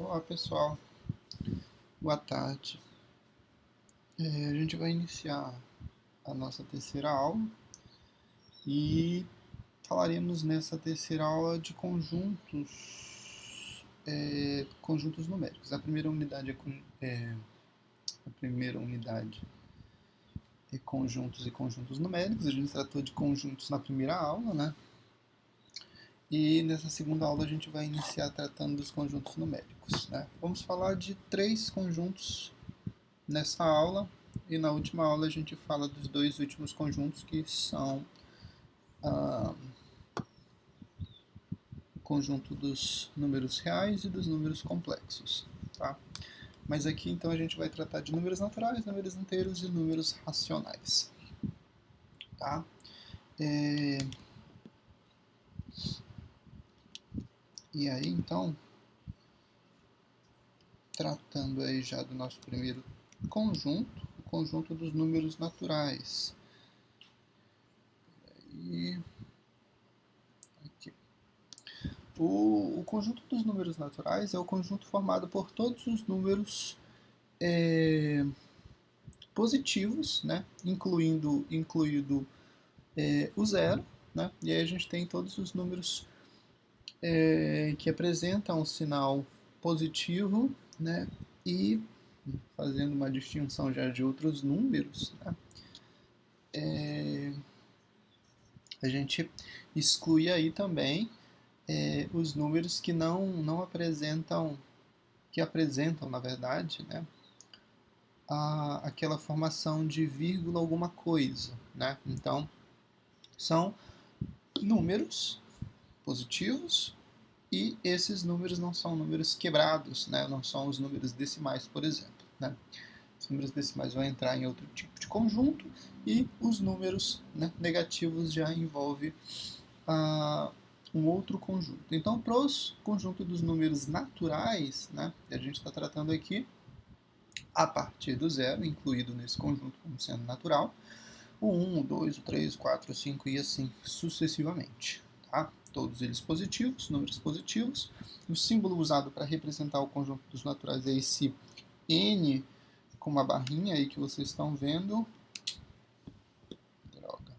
Olá pessoal, boa tarde. A gente vai iniciar a nossa terceira aula e falaremos nessa terceira aula de conjuntos numéricos. A primeira unidade é conjuntos e conjuntos numéricos. A gente tratou de conjuntos na primeira aula, né? E nessa segunda aula a gente vai iniciar tratando dos conjuntos numéricos, né? Vamos falar de 3 conjuntos nessa aula, e na última aula a gente fala dos 2 últimos conjuntos, que são o conjunto dos números reais e dos números complexos, tá? Mas aqui então a gente vai tratar de números naturais, números inteiros e números racionais, tá? E aí então, tratando aí já do nosso primeiro conjunto, o conjunto dos números naturais. O conjunto dos números naturais é o conjunto formado por todos os números positivos, né? incluído o zero, né? E aí a gente tem todos os números que apresentam um sinal positivo, né? E fazendo uma distinção já de outros números, né? A gente exclui aí também os números que não apresentam, que apresentam, na verdade, né, aquela formação de vírgula alguma coisa, né? Então, são números positivos e esses números não são números quebrados, né? Não são os números decimais, por exemplo, né? Os números decimais vão entrar em outro tipo de conjunto e os números, né, negativos já envolve um outro conjunto. Então, para os conjuntos dos números naturais, né, a gente está tratando aqui a partir do zero, incluído nesse conjunto como sendo natural, o 1, o 2, o 3, o 4, o 5 e assim sucessivamente. Tá? Todos eles positivos, números positivos. O símbolo usado para representar o conjunto dos naturais é esse N com uma barrinha aí que vocês estão vendo. Droga.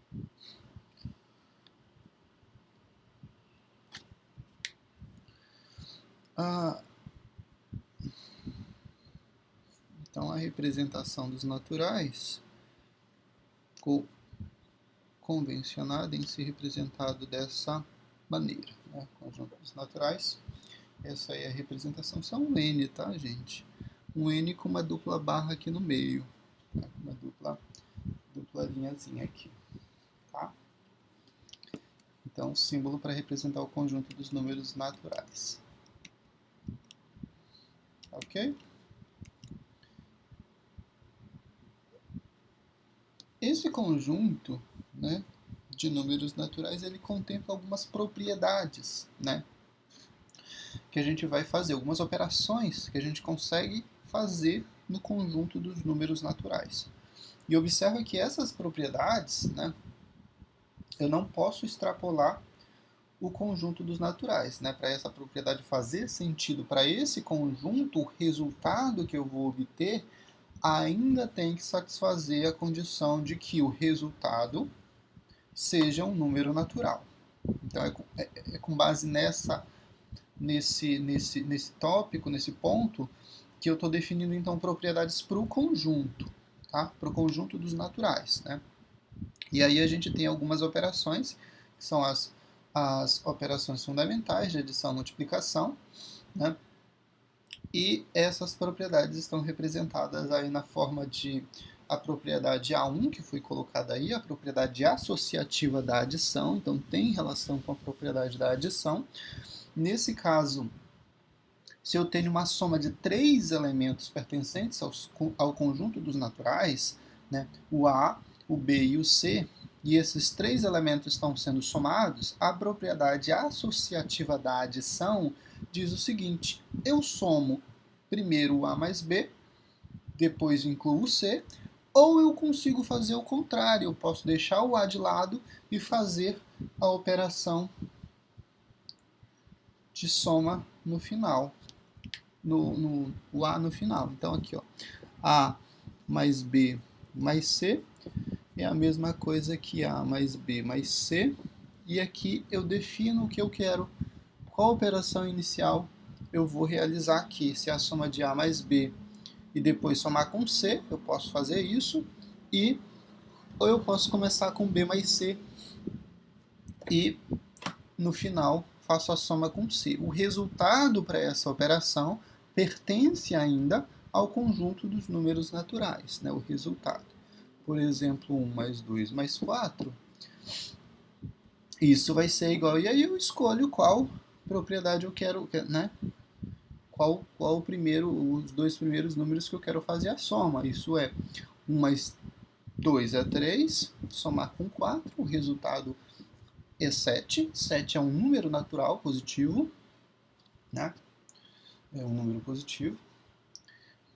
Então a representação dos naturais ficou convencionada em ser representado dessa maneira, né? Conjuntos naturais. Essa é a representação, são um N, tá, gente? Um N com uma dupla barra aqui no meio, né? Uma dupla linhazinha aqui, tá? Então, símbolo para representar o conjunto dos números naturais. Ok? Esse conjunto, né, de números naturais, ele contempla algumas propriedades, né, que a gente vai fazer, algumas operações que a gente consegue fazer no conjunto dos números naturais. E observa que essas propriedades, né, eu não posso extrapolar o conjunto dos naturais, né? Para essa propriedade fazer sentido para esse conjunto, o resultado que eu vou obter ainda tem que satisfazer a condição de que o resultado seja um número natural. Então é com base nesse tópico, nesse ponto, que eu estou definindo então propriedades para o conjunto, tá? Para o conjunto dos naturais, né? E aí a gente tem algumas operações, que são as operações fundamentais de adição e multiplicação, né? E essas propriedades estão representadas aí na forma de a propriedade A1, que foi colocada aí, a propriedade associativa da adição, então tem relação com a propriedade da adição. Nesse caso, se eu tenho uma soma de 3 elementos pertencentes ao conjunto dos naturais, né, o A, o B e o C, e esses 3 elementos estão sendo somados, a propriedade associativa da adição diz o seguinte: eu somo primeiro o A mais B, depois incluo o C, ou eu consigo fazer o contrário, eu posso deixar o A de lado e fazer a operação de soma no final. o A no final. Então, aqui, ó, A mais B mais C é a mesma coisa que A mais B mais C. E aqui eu defino o que eu quero, qual operação inicial eu vou realizar aqui. Se é a soma de A mais B e depois somar com C, eu posso fazer isso. Ou eu posso começar com B mais C e no final faço a soma com C. O resultado para essa operação pertence ainda ao conjunto dos números naturais, né? O resultado. Por exemplo, 1 mais 2 mais 4, isso vai ser igual. E aí eu escolho qual propriedade eu quero, né? Qual o primeiro, os dois primeiros números que eu quero fazer a soma. Isso é 1 mais 2 é 3, somar com 4, o resultado é 7. 7 é um número natural positivo, né? É um número positivo.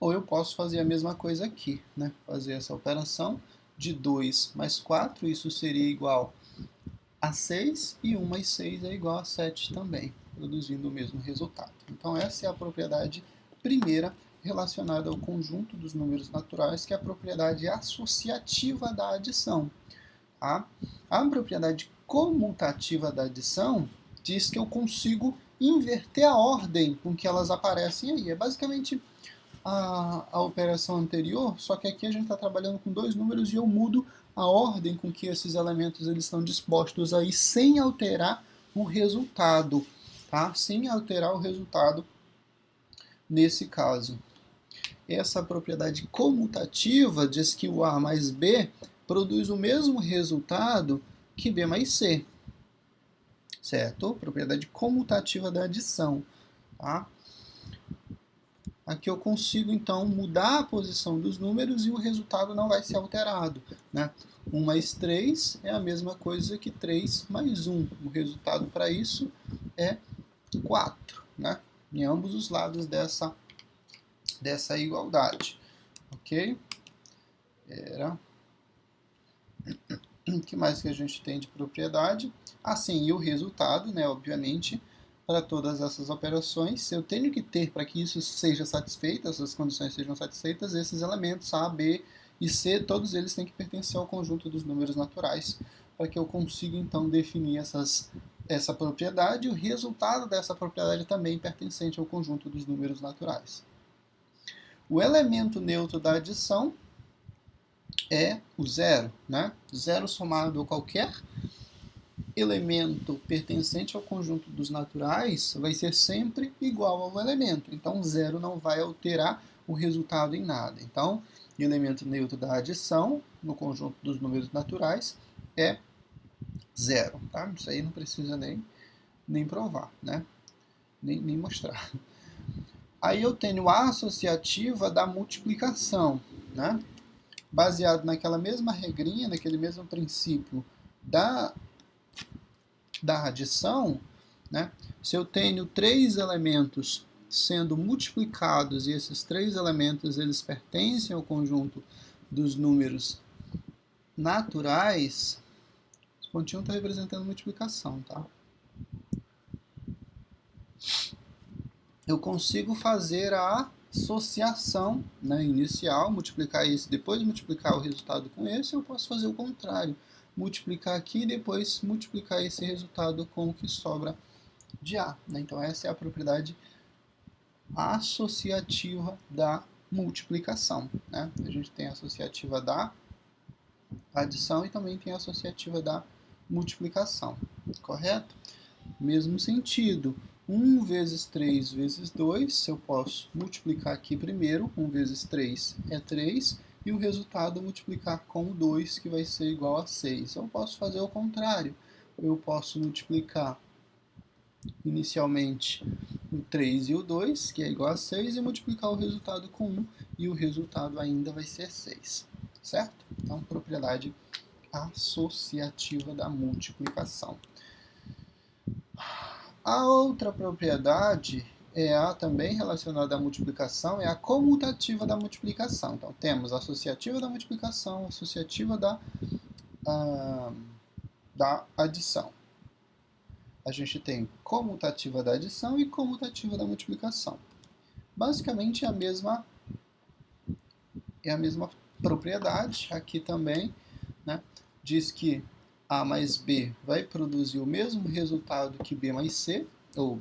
Ou eu posso fazer a mesma coisa aqui, né? Fazer essa operação de 2 mais 4, isso seria igual a 6, e 1 mais 6 é igual a 7 também, produzindo o mesmo resultado. Então essa é a propriedade primeira relacionada ao conjunto dos números naturais, que é a propriedade associativa da adição. Tá? A propriedade comutativa da adição diz que eu consigo inverter a ordem com que elas aparecem aí. É basicamente a operação anterior, só que aqui a gente está trabalhando com dois números e eu mudo a ordem com que esses elementos eles estão dispostos aí, sem alterar o resultado, tá? Sem alterar o resultado nesse caso. Essa propriedade comutativa diz que o A mais B produz o mesmo resultado que B mais C, certo? Propriedade comutativa da adição, tá? Aqui eu consigo, então, mudar a posição dos números e o resultado não vai ser alterado, né? 1 mais 3 é a mesma coisa que 3 mais 1. O resultado para isso é 4, né? Em ambos os lados dessa igualdade, ok? O que mais que a gente tem de propriedade? Assim, e o resultado, né, obviamente, para todas essas operações, eu tenho que ter, para que isso seja satisfeito, essas condições sejam satisfeitas, esses elementos A, B e C, todos eles têm que pertencer ao conjunto dos números naturais, para que eu consiga, então, definir essa propriedade, e o resultado dessa propriedade também pertencente ao conjunto dos números naturais. O elemento neutro da adição é o zero, né? Zero somado a qualquer elemento pertencente ao conjunto dos naturais vai ser sempre igual ao elemento. Então, zero não vai alterar o resultado em nada. Então, o elemento neutro da adição no conjunto dos números naturais é zero. Tá? Isso aí não precisa nem provar, né? Nem mostrar. Aí eu tenho a associativa da multiplicação, né? Baseado naquela mesma regrinha, naquele mesmo princípio da adição, né? Se eu tenho três elementos sendo multiplicados e esses três elementos eles pertencem ao conjunto dos números naturais, esse pontinho está representando multiplicação, tá? Eu consigo fazer a associação, né, inicial, multiplicar esse, depois multiplicar o resultado com esse, eu posso fazer o contrário, multiplicar aqui e depois multiplicar esse resultado com o que sobra de A. Né? Então essa é a propriedade associativa da multiplicação. Né? A gente tem a associativa da adição e também tem a associativa da multiplicação, correto? Mesmo sentido, 1 vezes 3 vezes 2, eu posso multiplicar aqui primeiro, 1 vezes 3 é 3, e o resultado multiplicar com o 2, que vai ser igual a 6. Eu posso fazer o contrário, eu posso multiplicar inicialmente o 3 e o 2, que é igual a 6, e multiplicar o resultado com 1, e o resultado ainda vai ser 6, certo? Então, propriedade associativa da multiplicação. A outra propriedade também relacionada à multiplicação, é a comutativa da multiplicação. Então, temos a associativa da multiplicação, associativa da adição. A gente tem comutativa da adição e comutativa da multiplicação. Basicamente é a mesma propriedade aqui também, né? Diz que A mais B vai produzir o mesmo resultado que B mais C, ou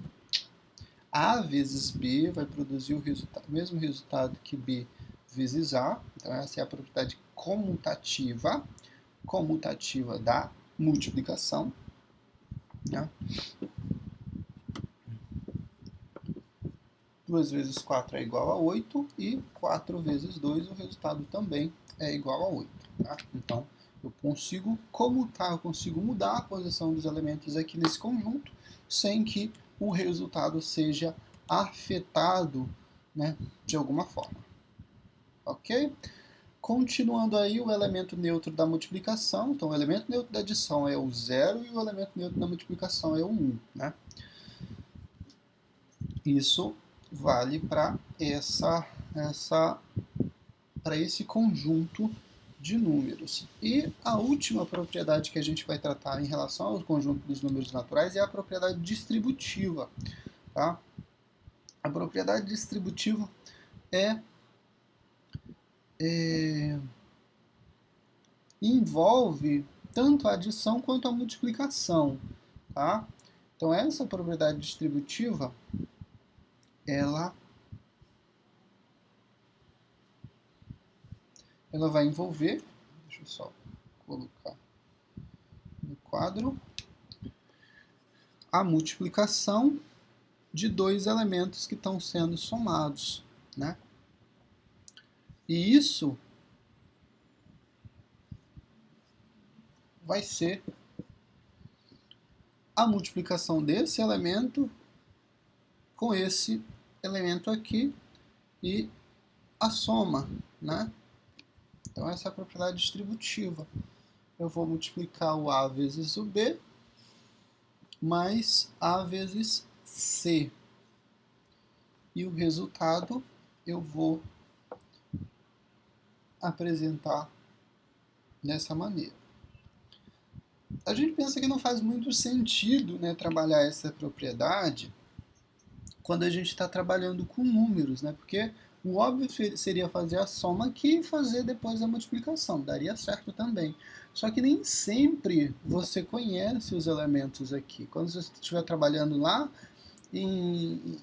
A vezes B vai produzir o mesmo resultado que B vezes A. Então, essa é a propriedade comutativa da multiplicação. Né? 2 vezes 4 é igual a 8 e 4 vezes 2 o resultado também é igual a 8. Tá? Então, eu consigo comutar, eu consigo mudar a posição dos elementos aqui nesse conjunto sem que o resultado seja afetado, né, de alguma forma. Ok? Continuando aí o elemento neutro da multiplicação. Então, o elemento neutro da adição é o 0 e o elemento neutro da multiplicação é o 1. Né? Isso vale para esse conjunto de números. E a última propriedade que a gente vai tratar em relação ao conjunto dos números naturais é a propriedade distributiva. Tá? A propriedade distributiva envolve tanto a adição quanto a multiplicação. Tá? Então, essa propriedade distributiva, ela vai envolver, deixa eu só colocar no quadro, a multiplicação de dois elementos que estão sendo somados. Né? E isso vai ser a multiplicação desse elemento com esse elemento aqui e a soma, né? Então essa é a propriedade distributiva. Eu vou multiplicar o A vezes o B mais A vezes C. E o resultado eu vou apresentar dessa maneira. A gente pensa que não faz muito sentido, né, trabalhar essa propriedade quando a gente está trabalhando com números, né? Porque o óbvio seria fazer a soma aqui e fazer depois a multiplicação, daria certo também. Só que nem sempre você conhece os elementos aqui. Quando você estiver trabalhando lá em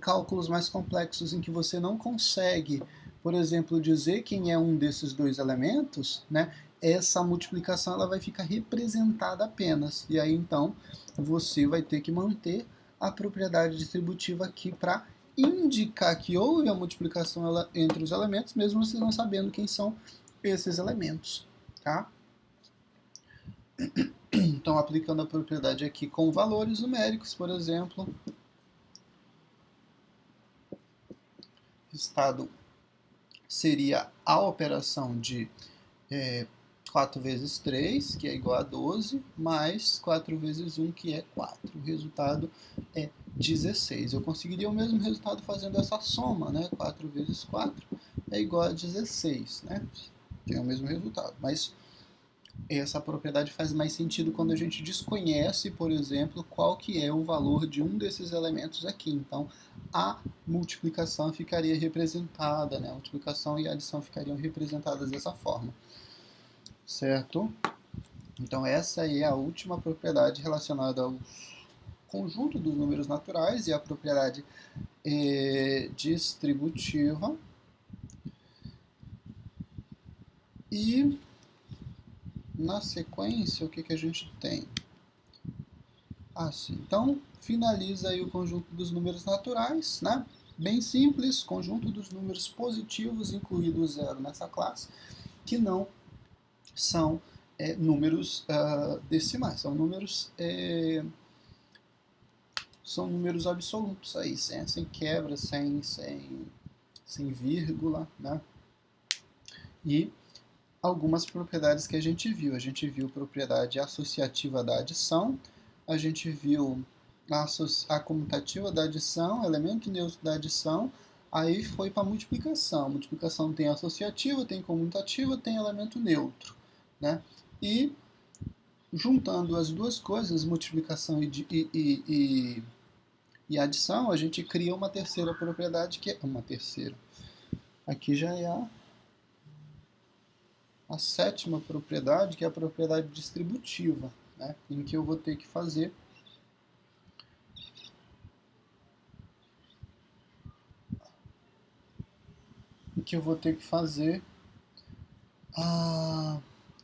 cálculos mais complexos em que você não consegue, por exemplo, dizer quem é um desses dois elementos, né? Essa multiplicação ela vai ficar representada apenas. E aí então você vai ter que manter a propriedade distributiva aqui para indicar que houve a multiplicação entre os elementos, mesmo você não sabendo quem são esses elementos. Tá? Então, aplicando a propriedade aqui com valores numéricos, por exemplo, resultado seria a operação de 4 vezes 3, que é igual a 12, mais 4 vezes 1, que é 4. O resultado é 16. Eu conseguiria o mesmo resultado fazendo essa soma, né? 4 vezes 4 é igual a 16, né? Tem o mesmo resultado, mas essa propriedade faz mais sentido quando a gente desconhece, por exemplo, qual que é o valor de um desses elementos aqui. Então, a multiplicação ficaria representada, né? A multiplicação e a adição ficariam representadas dessa forma. Certo? Então, essa é a última propriedade relacionada ao conjunto dos números naturais e a propriedade distributiva. E na sequência, o que a gente tem? Assim, então, finaliza aí o conjunto dos números naturais, né? Bem simples, conjunto dos números positivos, incluído o zero nessa classe, que não são números decimais, são números absolutos aí, sem quebra, sem vírgula, né? E algumas propriedades que a gente viu. A gente viu propriedade associativa da adição, a gente viu a comutativa da adição, elemento neutro da adição, aí foi para a multiplicação. A multiplicação tem associativa, tem comutativa, tem elemento neutro. Né? E juntando as duas coisas, multiplicação e e adição, a gente cria uma terceira propriedade, que é uma terceira. Aqui já é a sétima propriedade, que é a propriedade distributiva, né? Em que eu vou ter que fazer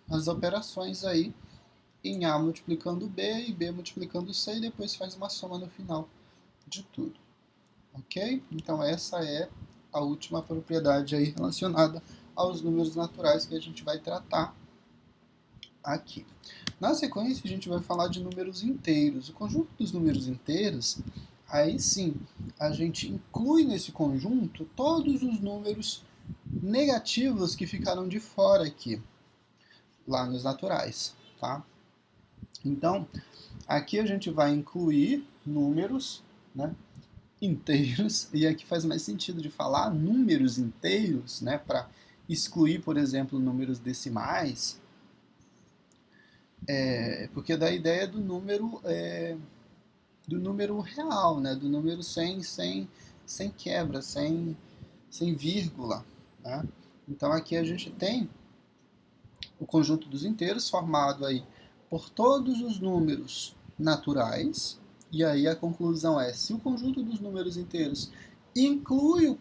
as operações aí em A multiplicando B e B multiplicando C e depois faz uma soma no final de tudo. Ok? Então essa é a última propriedade aí relacionada aos números naturais que a gente vai tratar aqui. Na sequência a gente vai falar de números inteiros. O conjunto dos números inteiros, aí sim, a gente inclui nesse conjunto todos os números negativos que ficaram de fora aqui, lá nos naturais, tá? Então, aqui a gente vai incluir números, né, inteiros, e aqui faz mais sentido de falar números inteiros, né, para excluir, por exemplo, números decimais, porque dá a ideia do número real, né, do número sem quebra, sem vírgula, né? Então aqui a gente tem o conjunto dos inteiros formado aí por todos os números naturais, e aí a conclusão é, se o conjunto dos números inteiros inclui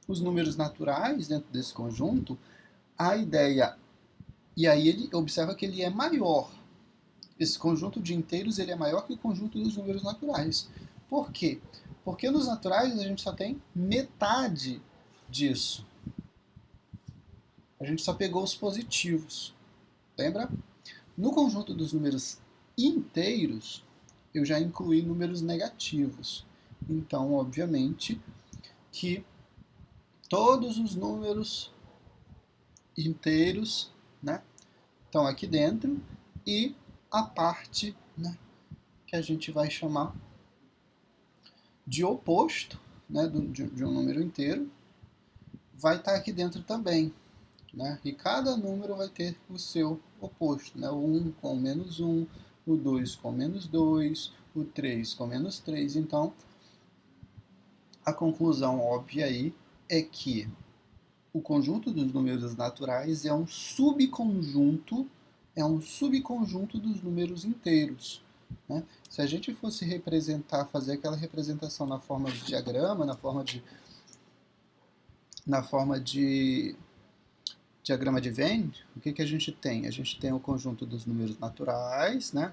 os números naturais dentro desse conjunto, a ideia, e aí ele observa que ele é maior, esse conjunto de inteiros ele é maior que o conjunto dos números naturais. Por quê? Porque nos naturais a gente só tem metade disso. A gente só pegou os positivos. Lembra? No conjunto dos números inteiros, eu já incluí números negativos. Então, obviamente, que todos os números inteiros, né, estão aqui dentro e a parte, né, que a gente vai chamar de oposto, né, de um número inteiro, vai estar aqui dentro também. Né? E cada número vai ter o seu oposto, né? O 1 com menos 1, o 2 com menos 2, o 3 com menos 3. Então, a conclusão óbvia aí é que o conjunto dos números naturais é um subconjunto dos números inteiros. Né? Se a gente fosse representar, fazer aquela representação na forma de diagrama, na forma de diagrama de Venn, o que a gente tem? A gente tem o conjunto dos números naturais, né?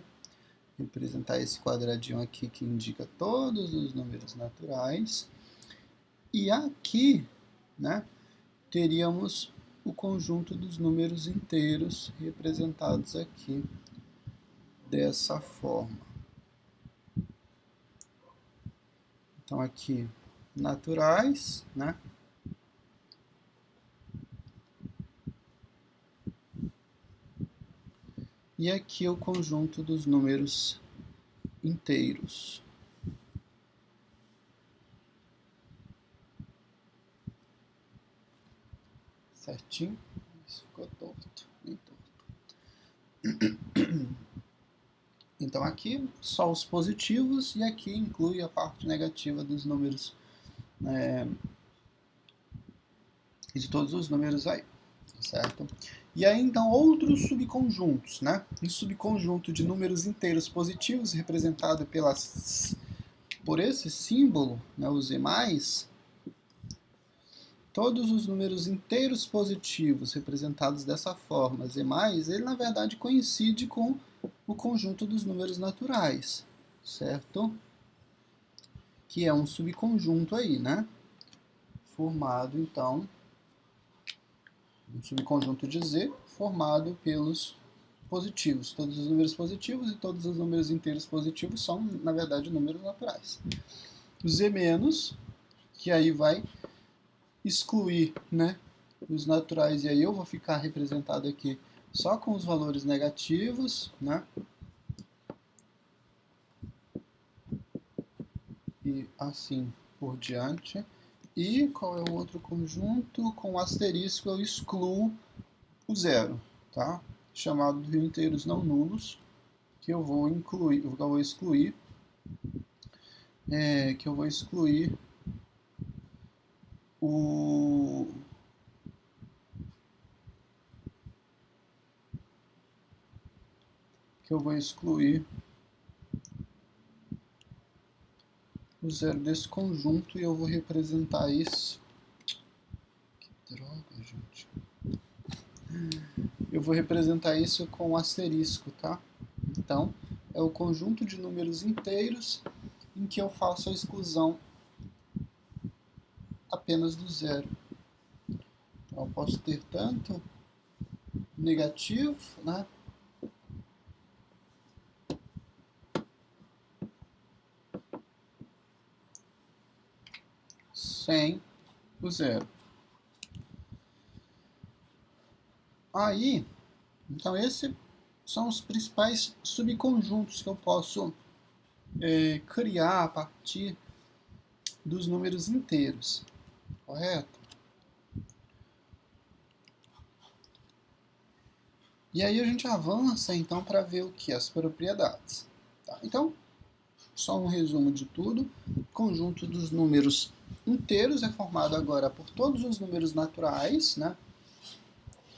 Representar esse quadradinho aqui que indica todos os números naturais. E aqui, né, teríamos o conjunto dos números inteiros representados aqui dessa forma. Então aqui, naturais, né? E aqui o conjunto dos números inteiros. Certinho? Isso ficou torto, bem torto. Então aqui só os positivos e aqui inclui a parte negativa dos números, de todos os números aí, certo? E aí então outros subconjuntos, né? Um subconjunto de números inteiros positivos representado por esse símbolo, né, o Z+, todos os números inteiros positivos representados dessa forma, Z+, ele na verdade coincide com o conjunto dos números naturais, certo? Que é um subconjunto aí, né? Formado, então, um subconjunto de Z formado pelos positivos. Todos os números positivos e todos os números inteiros positivos são, na verdade, números naturais. O Z-, que aí vai excluir, né, os naturais, e aí eu vou ficar representado aqui só com os valores negativos, né? E assim por diante. E qual é o outro conjunto? Com o asterisco eu excluo o zero, tá? Chamado de inteiros não nulos, que eu vou excluir que eu vou excluir o o zero desse conjunto e eu vou representar isso. Que droga, gente. Eu vou representar isso com um asterisco, tá? Então, é o conjunto de números inteiros em que eu faço a exclusão apenas do zero. Então, eu posso ter tanto negativo, né? Sem o zero. Aí, então esses são os principais subconjuntos que eu posso criar a partir dos números inteiros, correto? E aí a gente avança então para ver o que? As propriedades. Tá? Então, só um resumo de tudo. O conjunto dos números inteiros é formado agora por todos os números naturais, né?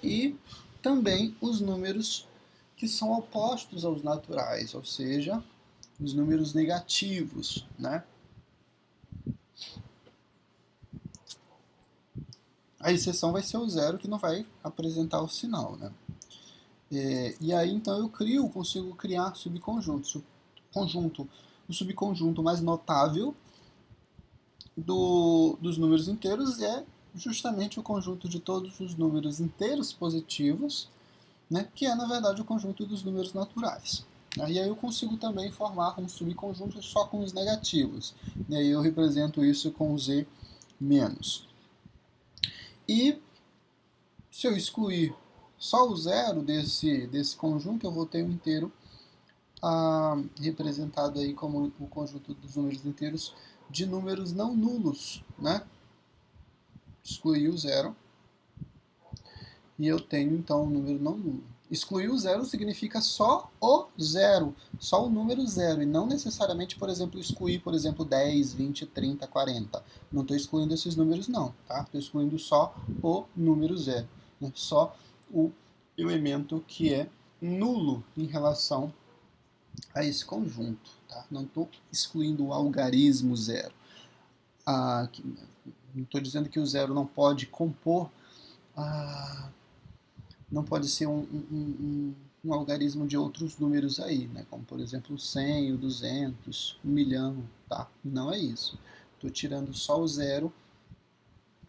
E também os números que são opostos aos naturais, ou seja, os números negativos, né? A exceção vai ser o zero, que não vai apresentar o sinal, né? E aí, então, consigo criar subconjuntos. O subconjunto mais notável dos números inteiros é justamente o conjunto de todos os números inteiros positivos, né, que é, na verdade, o conjunto dos números naturais. E aí eu consigo também formar um subconjunto só com os negativos. E aí eu represento isso com z menos. E se eu excluir só o zero desse conjunto, eu vou ter um inteiro representado aí como o conjunto dos números inteiros de números não nulos, né? Excluir o zero e eu tenho então um número não nulo. Excluir o zero significa só o zero, só o número zero, e não necessariamente, por exemplo, excluir, por exemplo, 10, 20, 30, 40. Não estou excluindo esses números não, tá? Estou excluindo só o número zero, né? Só o elemento que é nulo em relação a esse conjunto, tá? Não estou excluindo o algarismo zero. Não estou dizendo que o zero não pode compor não pode ser um algarismo de outros números aí, né? Como por exemplo o 100, o 200, 1 milhão, tá? Não é isso. Estou tirando só o zero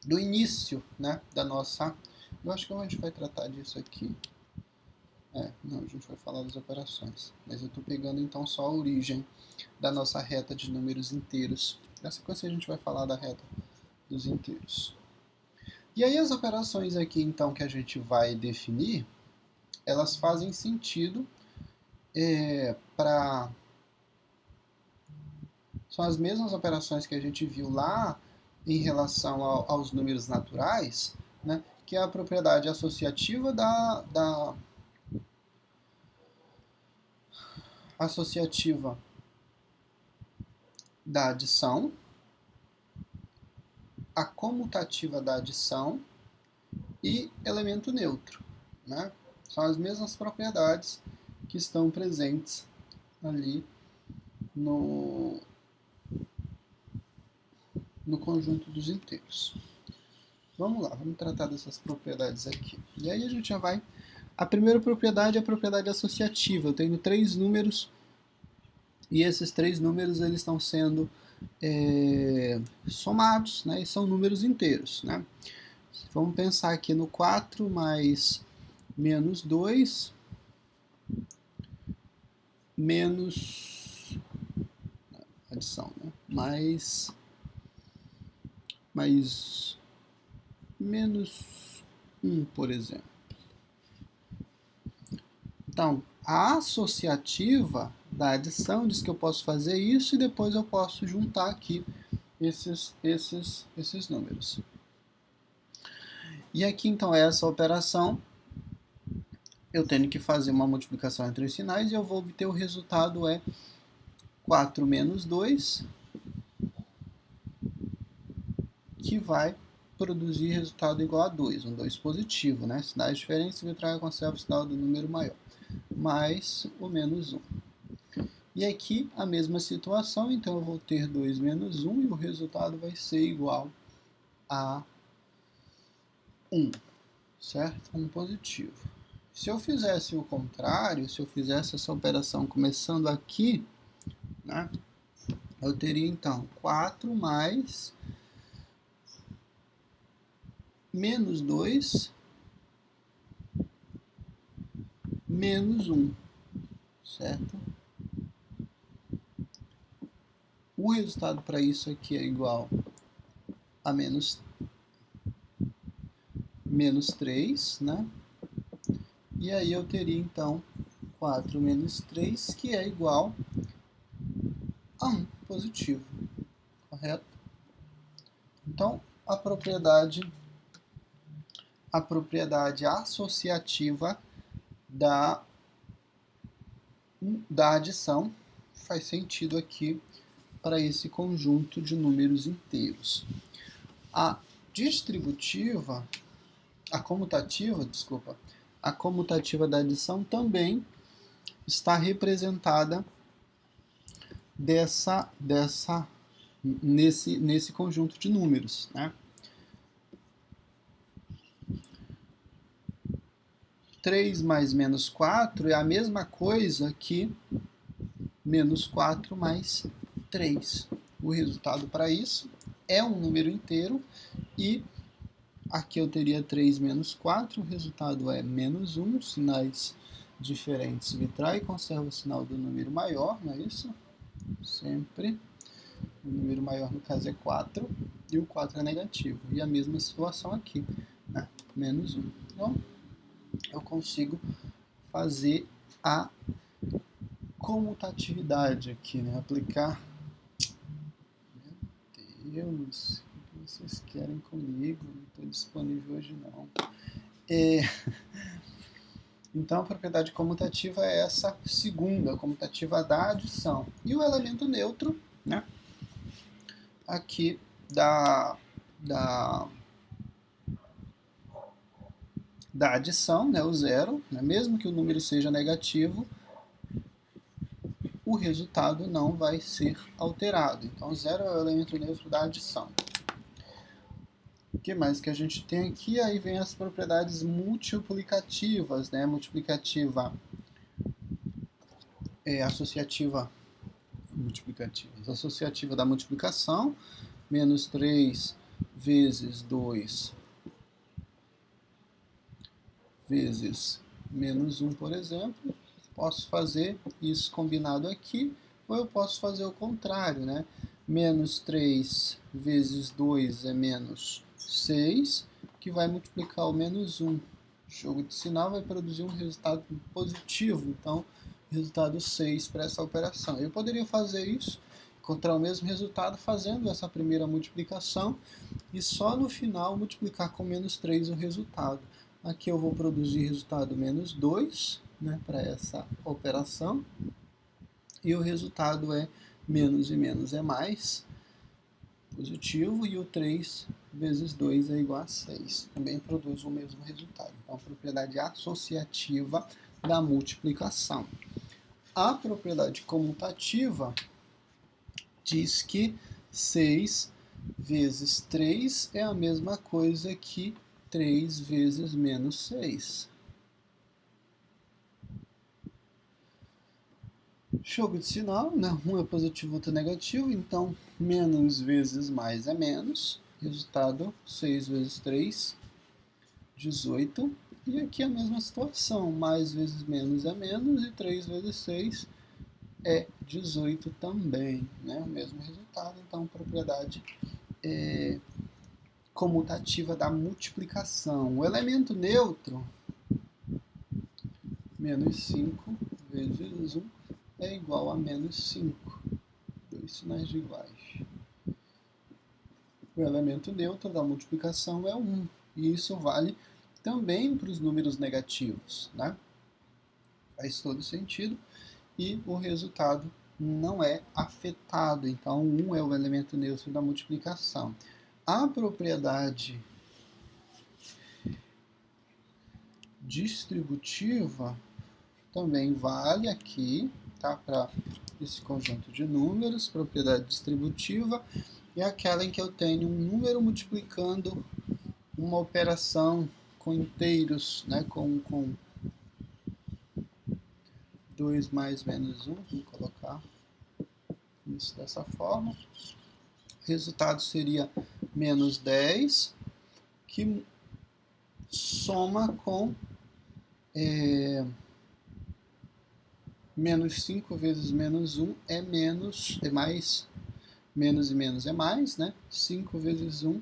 do início, né, da nossa... Eu acho que a gente vai tratar disso aqui. Não, a gente vai falar das operações. Mas eu estou pegando então só a origem da nossa reta de números inteiros. Na sequência a gente vai falar da reta dos inteiros. E aí as operações aqui, então, que a gente vai definir, elas fazem sentido para... São as mesmas operações que a gente viu lá em relação aos números naturais, né, que é a propriedade associativa da adição, a comutativa da adição e elemento neutro, né? São as mesmas propriedades que estão presentes ali no conjunto dos inteiros. Vamos lá, vamos tratar dessas propriedades aqui. E aí a gente já vai... A primeira propriedade é a propriedade associativa. Eu tenho 3 números e esses 3 números eles estão sendo somados, né? E são números inteiros, né? Vamos pensar aqui no 4 mais menos 2 menos adição, né? mais menos 1, por exemplo. Então, a associativa da adição diz que eu posso fazer isso e depois eu posso juntar aqui esses números. E aqui, então, essa operação, eu tenho que fazer uma multiplicação entre os sinais e eu vou obter o resultado 4 menos 2 que vai produzir resultado igual a 2, um 2 positivo, né? Sinais diferentes, o vitral conserva o sinal do número maior, mais o menos 1. E aqui a mesma situação, então eu vou ter 2 menos 1 e o resultado vai ser igual a 1, certo? 1 positivo. Se eu fizesse o contrário, se eu fizesse essa operação começando aqui, né, eu teria então 4 mais menos 2 menos 1, certo? O resultado para isso aqui é igual a menos 3, né? E aí eu teria então 4 menos 3, que é igual a 1 positivo, correto? Então, a propriedade associativa da adição faz sentido aqui para esse conjunto de números inteiros. A comutativa da adição também está representada nesse conjunto de números, né? 3 mais menos 4 é a mesma coisa que menos 4 mais 3. O resultado para isso é um número inteiro e aqui eu teria 3 menos 4, o resultado é menos 1, sinais diferentes vitrai e conserva o sinal do número maior, não é isso? Sempre. O número maior no caso é 4 e o 4 é negativo. E a mesma situação aqui, né? Menos 1. Então, eu consigo fazer a comutatividade aqui, né? Aplicar. Meu Deus, o que vocês querem comigo? Não estou disponível hoje não. Então, a propriedade comutativa é essa segunda, a comutativa da adição. E o elemento neutro, né? Aqui da adição, né? O zero, né? Mesmo que o número seja negativo, o resultado não vai ser alterado. Então, zero é o elemento neutro da adição. O que mais que a gente tem aqui? Aí vem as propriedades multiplicativas, né? Multiplicativa associativa da multiplicação, menos 3 vezes 2 vezes menos 1, por exemplo. Posso fazer isso combinado aqui, ou eu posso fazer o contrário, né? Menos 3 vezes 2 é menos 6, que vai multiplicar o menos 1. O jogo de sinal vai produzir um resultado positivo, então resultado 6 para essa operação. Eu poderia fazer isso, encontrar o mesmo resultado fazendo essa primeira multiplicação e só no final multiplicar com menos 3 o resultado. Aqui eu vou produzir resultado menos 2, né, para essa operação, e o resultado é menos e menos é mais, positivo, e o 3 vezes 2 é igual a 6. Também produz o mesmo resultado. Então, a propriedade associativa da multiplicação. A propriedade comutativa diz que 6 vezes 3 é a mesma coisa que 3 vezes menos 6. Jogo de sinal, né? Um é positivo, outro é negativo, então menos vezes mais é menos. Resultado, 6 vezes 3, 18. E aqui a mesma situação, mais vezes menos é menos, e 3 vezes 6 é 18 também, né? O mesmo resultado, então propriedade comutativa da multiplicação. O elemento neutro, menos 5 vezes 1 é igual a menos 5. Dois sinais de iguais. O elemento neutro da multiplicação é 1. E isso vale também para os números negativos, né? Faz todo sentido. E o resultado não é afetado. Então, 1 é o elemento neutro da multiplicação. A propriedade distributiva também vale aqui, tá? Para esse conjunto de números, propriedade distributiva é aquela em que eu tenho um número multiplicando uma operação com inteiros, né? Com 2 mais menos 1, vou colocar isso dessa forma. O resultado seria menos 10, que soma com menos 5 vezes menos 1 é mais, menos e menos é mais, né? 5 vezes 1,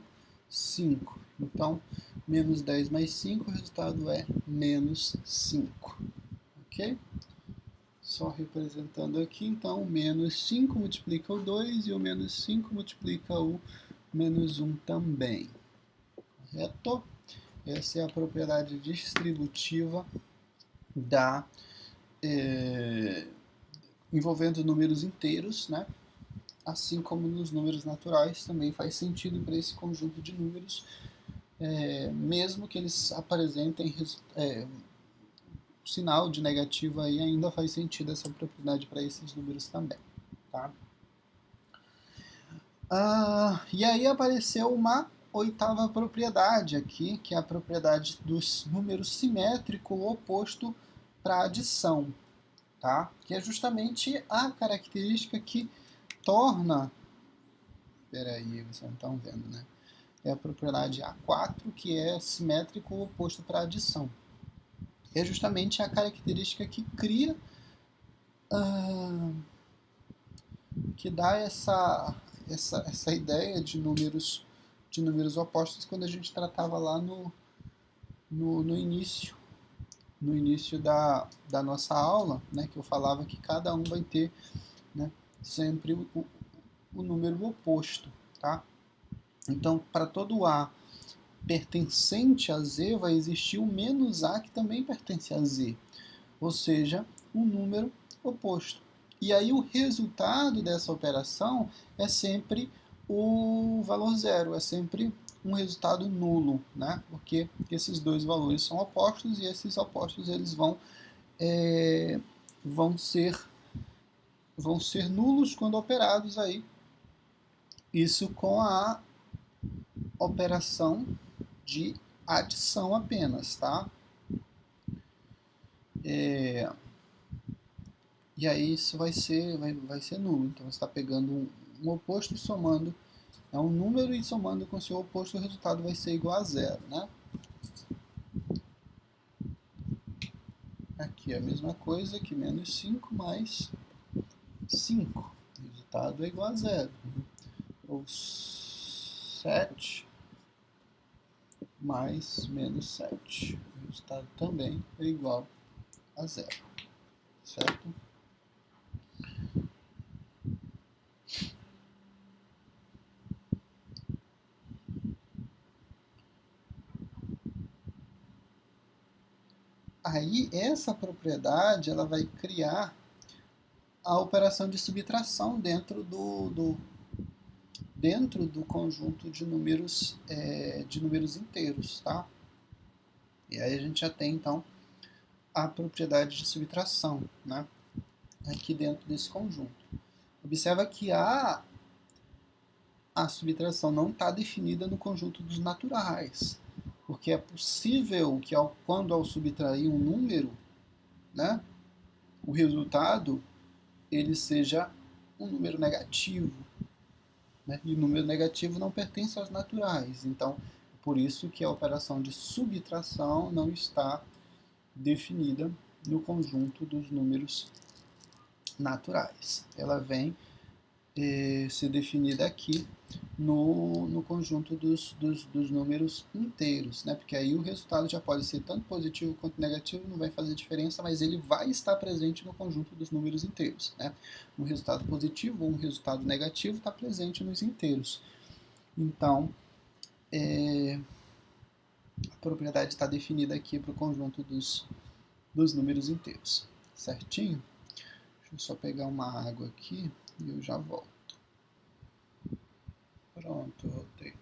5. Então, menos 10 mais 5, o resultado é menos 5. Ok? Só representando aqui, então, o menos 5 multiplica o 2 e o menos 5 multiplica o menos 1 também. Correto? Essa é a propriedade distributiva da envolvendo números inteiros, né? Assim como nos números naturais, também faz sentido para esse conjunto de números, mesmo que eles apresentem sinal de negativo aí, ainda faz sentido essa propriedade para esses números também. Tá? E aí apareceu uma oitava propriedade aqui, que é a propriedade dos números simétrico oposto para adição, tá? Que é justamente a característica que torna... Peraí, vocês não estão vendo, né? É a propriedade A4, que é simétrico oposto para adição. É justamente a característica que cria, que dá essa ideia de números opostos quando a gente tratava lá no início da nossa aula, né, que eu falava que cada um vai ter, né, sempre o número oposto, tá? Então, para todo A pertencente a Z, vai existir o menos A que também pertence a Z, ou seja, um número oposto. E aí o resultado dessa operação é sempre o valor zero, é sempre um resultado nulo, né? Porque esses dois valores são opostos e esses opostos eles vão ser nulos quando operados aí. Isso com a operação de adição apenas, tá? E aí isso vai ser nulo. Então você está pegando um oposto e somando, é um número e somando com seu oposto, o resultado vai ser igual a zero, né? Aqui é a mesma coisa que menos 5 mais 5. O resultado é igual a zero. Ou 7 mais menos 7. O resultado também é igual a zero. Certo? Aí essa propriedade ela vai criar a operação de subtração dentro do conjunto de números inteiros, tá? E aí a gente já tem então a propriedade de subtração, né? Aqui dentro desse conjunto. Observa que a subtração não está definida no conjunto dos naturais, porque é possível que quando ao subtrair um número, né, o resultado ele seja um número negativo, né, e o número negativo não pertence aos naturais. Então, por isso que a operação de subtração não está definida no conjunto dos números naturais. Ela vem ser definida aqui no conjunto dos números inteiros, né? Porque aí o resultado já pode ser tanto positivo quanto negativo, não vai fazer diferença, mas ele vai estar presente no conjunto dos números inteiros, né? Um resultado positivo ou um resultado negativo está presente nos inteiros. Então, a propriedade está definida aqui para o conjunto dos números inteiros, certinho? Deixa eu só pegar uma água aqui e eu já volto. Pronto, voltei.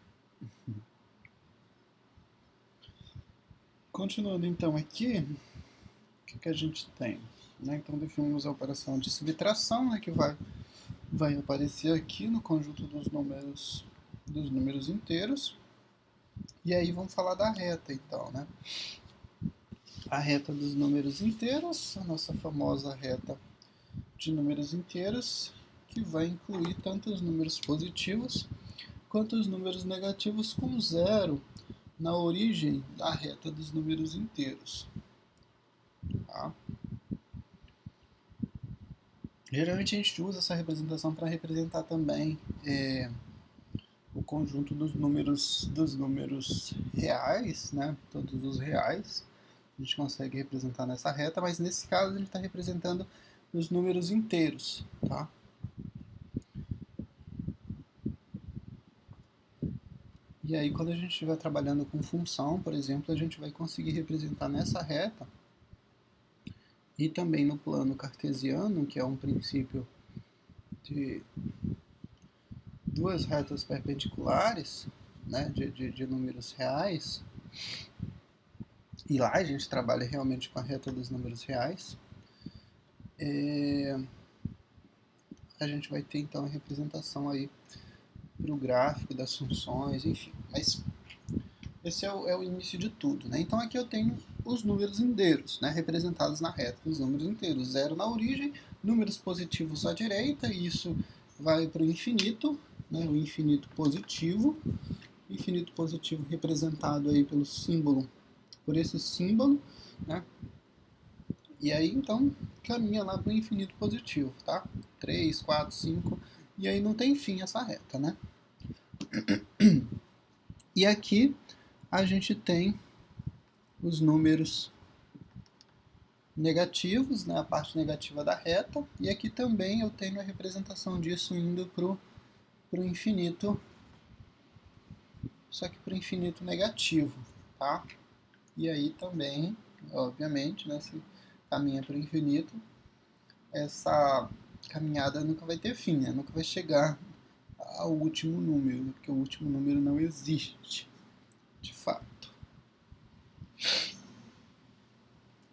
Continuando então aqui, o que a gente tem? Né? Então definimos a operação de subtração, né, que vai aparecer aqui no conjunto dos números inteiros. E aí vamos falar da reta então, né? A reta dos números inteiros, a nossa famosa reta de números inteiros, que vai incluir tanto os números positivos quanto os números negativos com zero na origem da reta dos números inteiros. Tá? Geralmente a gente usa essa representação para representar também o conjunto dos números reais, né? Todos os reais. A gente consegue representar nessa reta, mas nesse caso ele está representando os números inteiros. Tá? E aí, quando a gente estiver trabalhando com função, por exemplo, a gente vai conseguir representar nessa reta e também no plano cartesiano, que é um princípio de duas retas perpendiculares, né, de números reais, e lá a gente trabalha realmente com a reta dos números reais, a gente vai ter então a representação aí para o gráfico das funções, enfim. Mas esse é o início de tudo, né? Então aqui eu tenho os números inteiros, né, representados na reta dos números inteiros. Zero na origem, números positivos à direita, e isso vai para o infinito, né, o infinito positivo representado aí pelo símbolo, por esse símbolo, né? E aí então caminha lá para o infinito positivo, tá? 3, 4, 5, e aí não tem fim essa reta, né? E aqui a gente tem os números negativos, né, a parte negativa da reta, e aqui também eu tenho a representação disso indo para o infinito, só que para o infinito negativo, tá? E aí também, obviamente, né, se caminha para o infinito, essa caminhada nunca vai ter fim, né? Nunca vai chegar ao último número, né? Porque o último número não existe, de fato.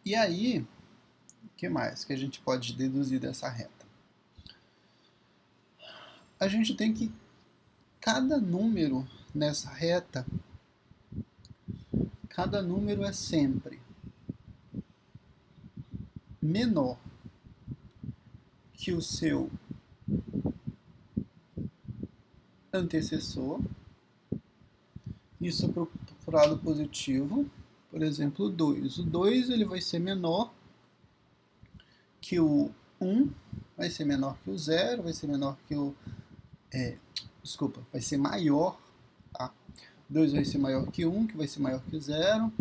E aí, o que mais que a gente pode deduzir dessa reta? A gente tem que cada número nessa reta, cada número é sempre menor que o seu antecessor. Isso para o lado positivo. Por exemplo, o 2. O 2 ele vai ser menor que o 1, vai ser menor que o 0, vai ser menor que o... vai ser maior. Tá? 2 vai ser maior que 1, que vai ser maior que 0.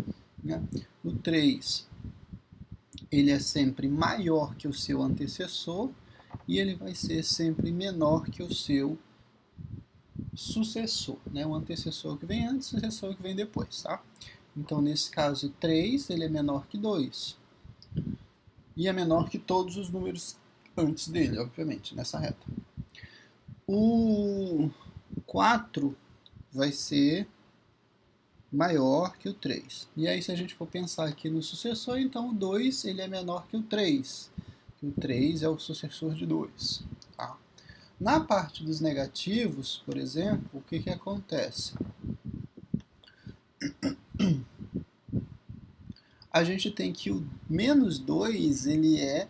Né? O 3 ele é sempre maior que o seu antecessor e ele vai ser sempre menor que o seu sucessor, né? O antecessor que vem antes, o sucessor que vem depois, tá? Então, nesse caso, 3 ele é menor que 2 e é menor que todos os números antes dele, obviamente, nessa reta. O 4 vai ser maior que o 3. E aí, se a gente for pensar aqui no sucessor, então o 2 ele é menor que o 3. O 3 é o sucessor de 2. Tá? Na parte dos negativos, por exemplo, o que acontece? A gente tem que o menos 2 ele é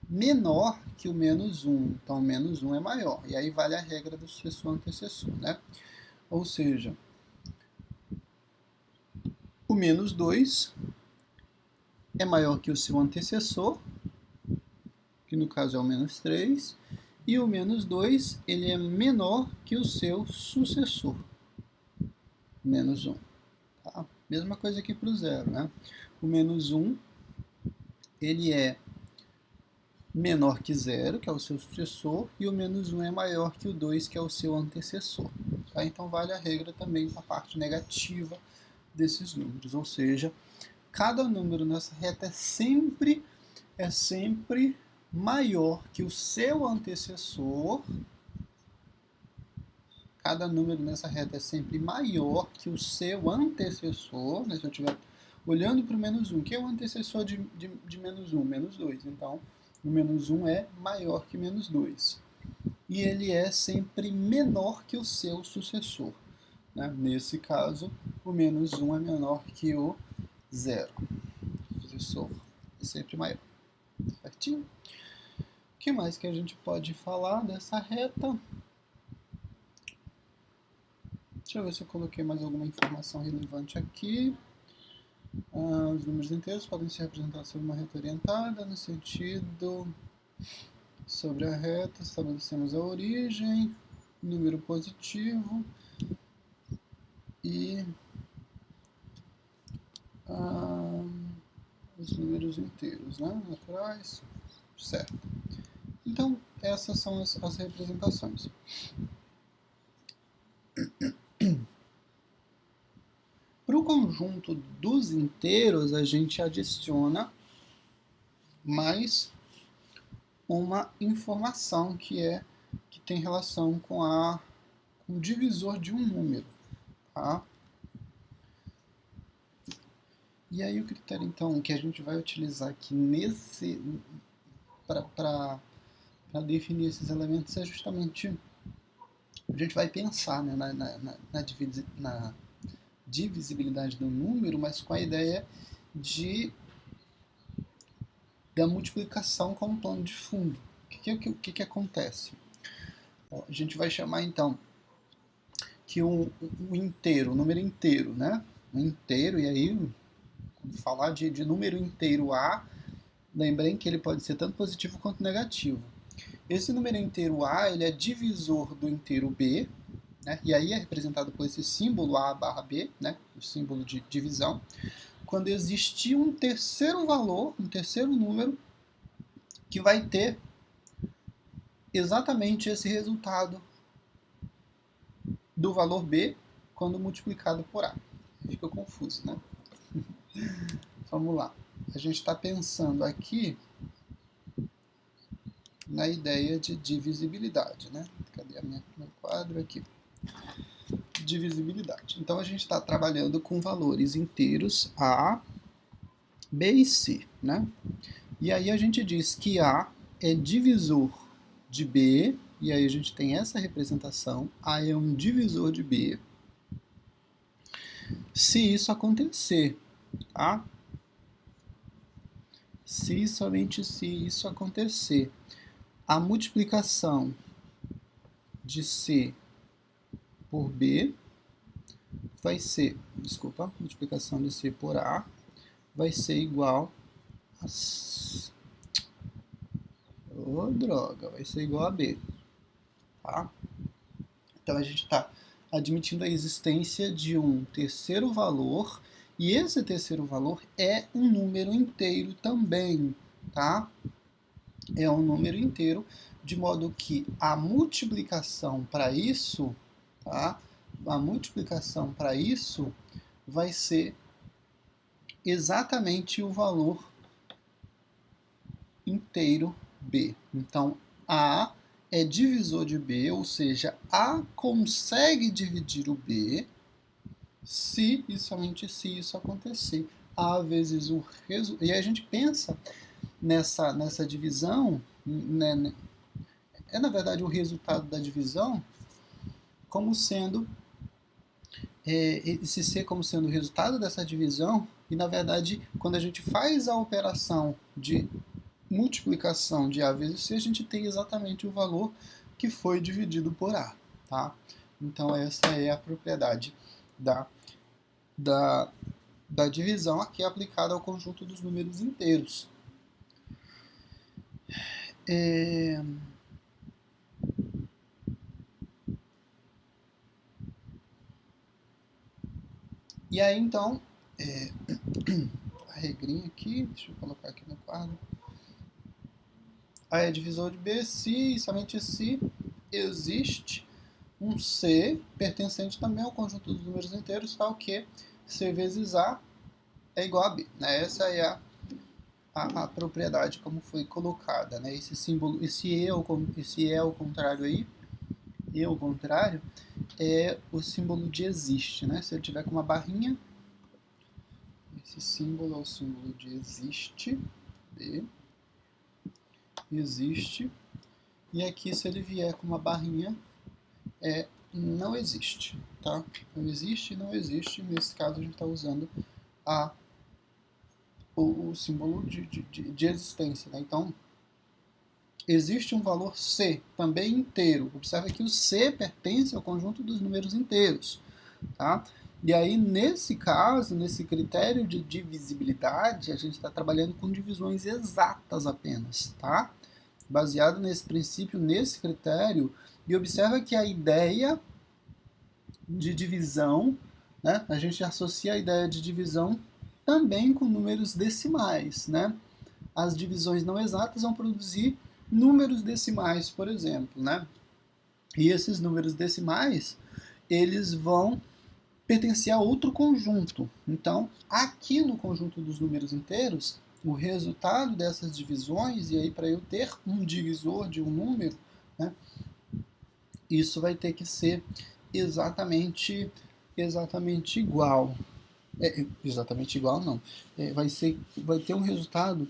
menor que o menos 1. Então, o menos 1 é maior. E aí vale a regra do sucessor antecessor. Né? Ou seja, o menos 2 é maior que o seu antecessor, que no caso é o menos 3, e o menos 2 ele é menor que o seu sucessor, menos 1. Tá? Mesma coisa aqui para o 0. Né? O menos 1 ele é menor que 0, que é o seu sucessor, e o menos 1 é maior que o 2, que é o seu antecessor. Tá? Então vale a regra também para a parte negativa desses números, ou seja, cada número nessa reta é sempre maior que o seu antecessor. Cada número nessa reta é sempre maior que o seu antecessor, né? Se eu estiver olhando para o menos 1, que é o antecessor de menos 1, menos 2. Então, o menos 1 é maior que menos 2. E ele é sempre menor que o seu sucessor. Né? Nesse caso, o menos 1 é menor que o 0. O sucessor é sempre maior. Certinho? O que mais que a gente pode falar dessa reta? Deixa eu ver se eu coloquei mais alguma informação relevante aqui. Os números inteiros podem ser representados sobre uma reta orientada, no sentido sobre a reta, estabelecemos a origem, número positivo e os números inteiros, né? Naturais, certo. Então, essas são as representações. Para o conjunto dos inteiros, a gente adiciona mais uma informação que tem relação com o divisor de um número. Tá? E aí o critério, então, que a gente vai utilizar aqui para definir esses elementos é justamente, a gente vai pensar, né, na divisibilidade do número, mas com a ideia da multiplicação como plano de fundo. O que acontece? A gente vai chamar, então, que o inteiro, o número inteiro, né? O inteiro, e aí, quando falar de número inteiro A, lembrem que ele pode ser tanto positivo quanto negativo. Esse número inteiro A, ele é divisor do inteiro B, né? E aí é representado por esse símbolo A barra B, né? O símbolo de divisão. Quando existir um terceiro valor, um terceiro número, que vai ter exatamente esse resultado do valor B quando multiplicado por A. Fica confuso, né? Vamos lá. A gente está pensando aqui na ideia de divisibilidade, né? Cadê meu quadro aqui? Divisibilidade. Então a gente está trabalhando com valores inteiros A, B e C, né? E aí a gente diz que A é divisor de B, e aí a gente tem essa representação, A é um divisor de B, se isso acontecer, tá? Se somente se isso acontecer, a multiplicação de C por B vai ser, multiplicação de C por A vai ser igual a... vai ser igual a B, tá? Então a gente está admitindo a existência de um terceiro valor, e esse terceiro valor é um número inteiro também, tá? É um número inteiro, de modo que a multiplicação para isso, tá? A multiplicação para isso vai ser exatamente o valor inteiro B. Então, A é divisor de B, ou seja, A consegue dividir o B se e somente se isso acontecer. A vezes o resultado. E aí a gente pensa nessa divisão, né, é na verdade o resultado da divisão como sendo esse C como sendo o resultado dessa divisão, e na verdade quando a gente faz a operação de multiplicação de A vezes C, a gente tem exatamente o valor que foi dividido por A, tá? Então essa é a propriedade da divisão aqui aplicada ao conjunto dos números inteiros. E aí então, a regrinha aqui, deixa eu colocar aqui no quadro. A é divisor de B se, somente se, existe um C pertencente também ao conjunto dos números inteiros, tal que C vezes A é igual a B. Né? Essa é a propriedade como foi colocada. Né? Esse símbolo, esse E ao contrário aí, E ao contrário, é o símbolo de existe. Né? Se ele tiver com uma barrinha, Esse símbolo é o símbolo de existe, B, existe, e aqui se ele vier com uma barrinha, não existe, tá? Não existe e não existe, nesse caso a gente está usando o símbolo de existência, né? Então, existe um valor C, também inteiro. Observe que o C pertence ao conjunto dos números inteiros, tá? E aí, nesse caso, nesse critério de divisibilidade, a gente está trabalhando com divisões exatas apenas, tá? Baseado nesse princípio, nesse critério, e observa que a ideia de divisão, né, a gente associa a ideia de divisão também com números decimais, né? As divisões não exatas vão produzir números decimais, por exemplo, né? E esses números decimais, eles vão pertencer a outro conjunto. Então, aqui no conjunto dos números inteiros, o resultado dessas divisões, e aí para eu ter um divisor de um número, né, isso vai ter que ser exatamente igual. Exatamente igual não. Vai ter um resultado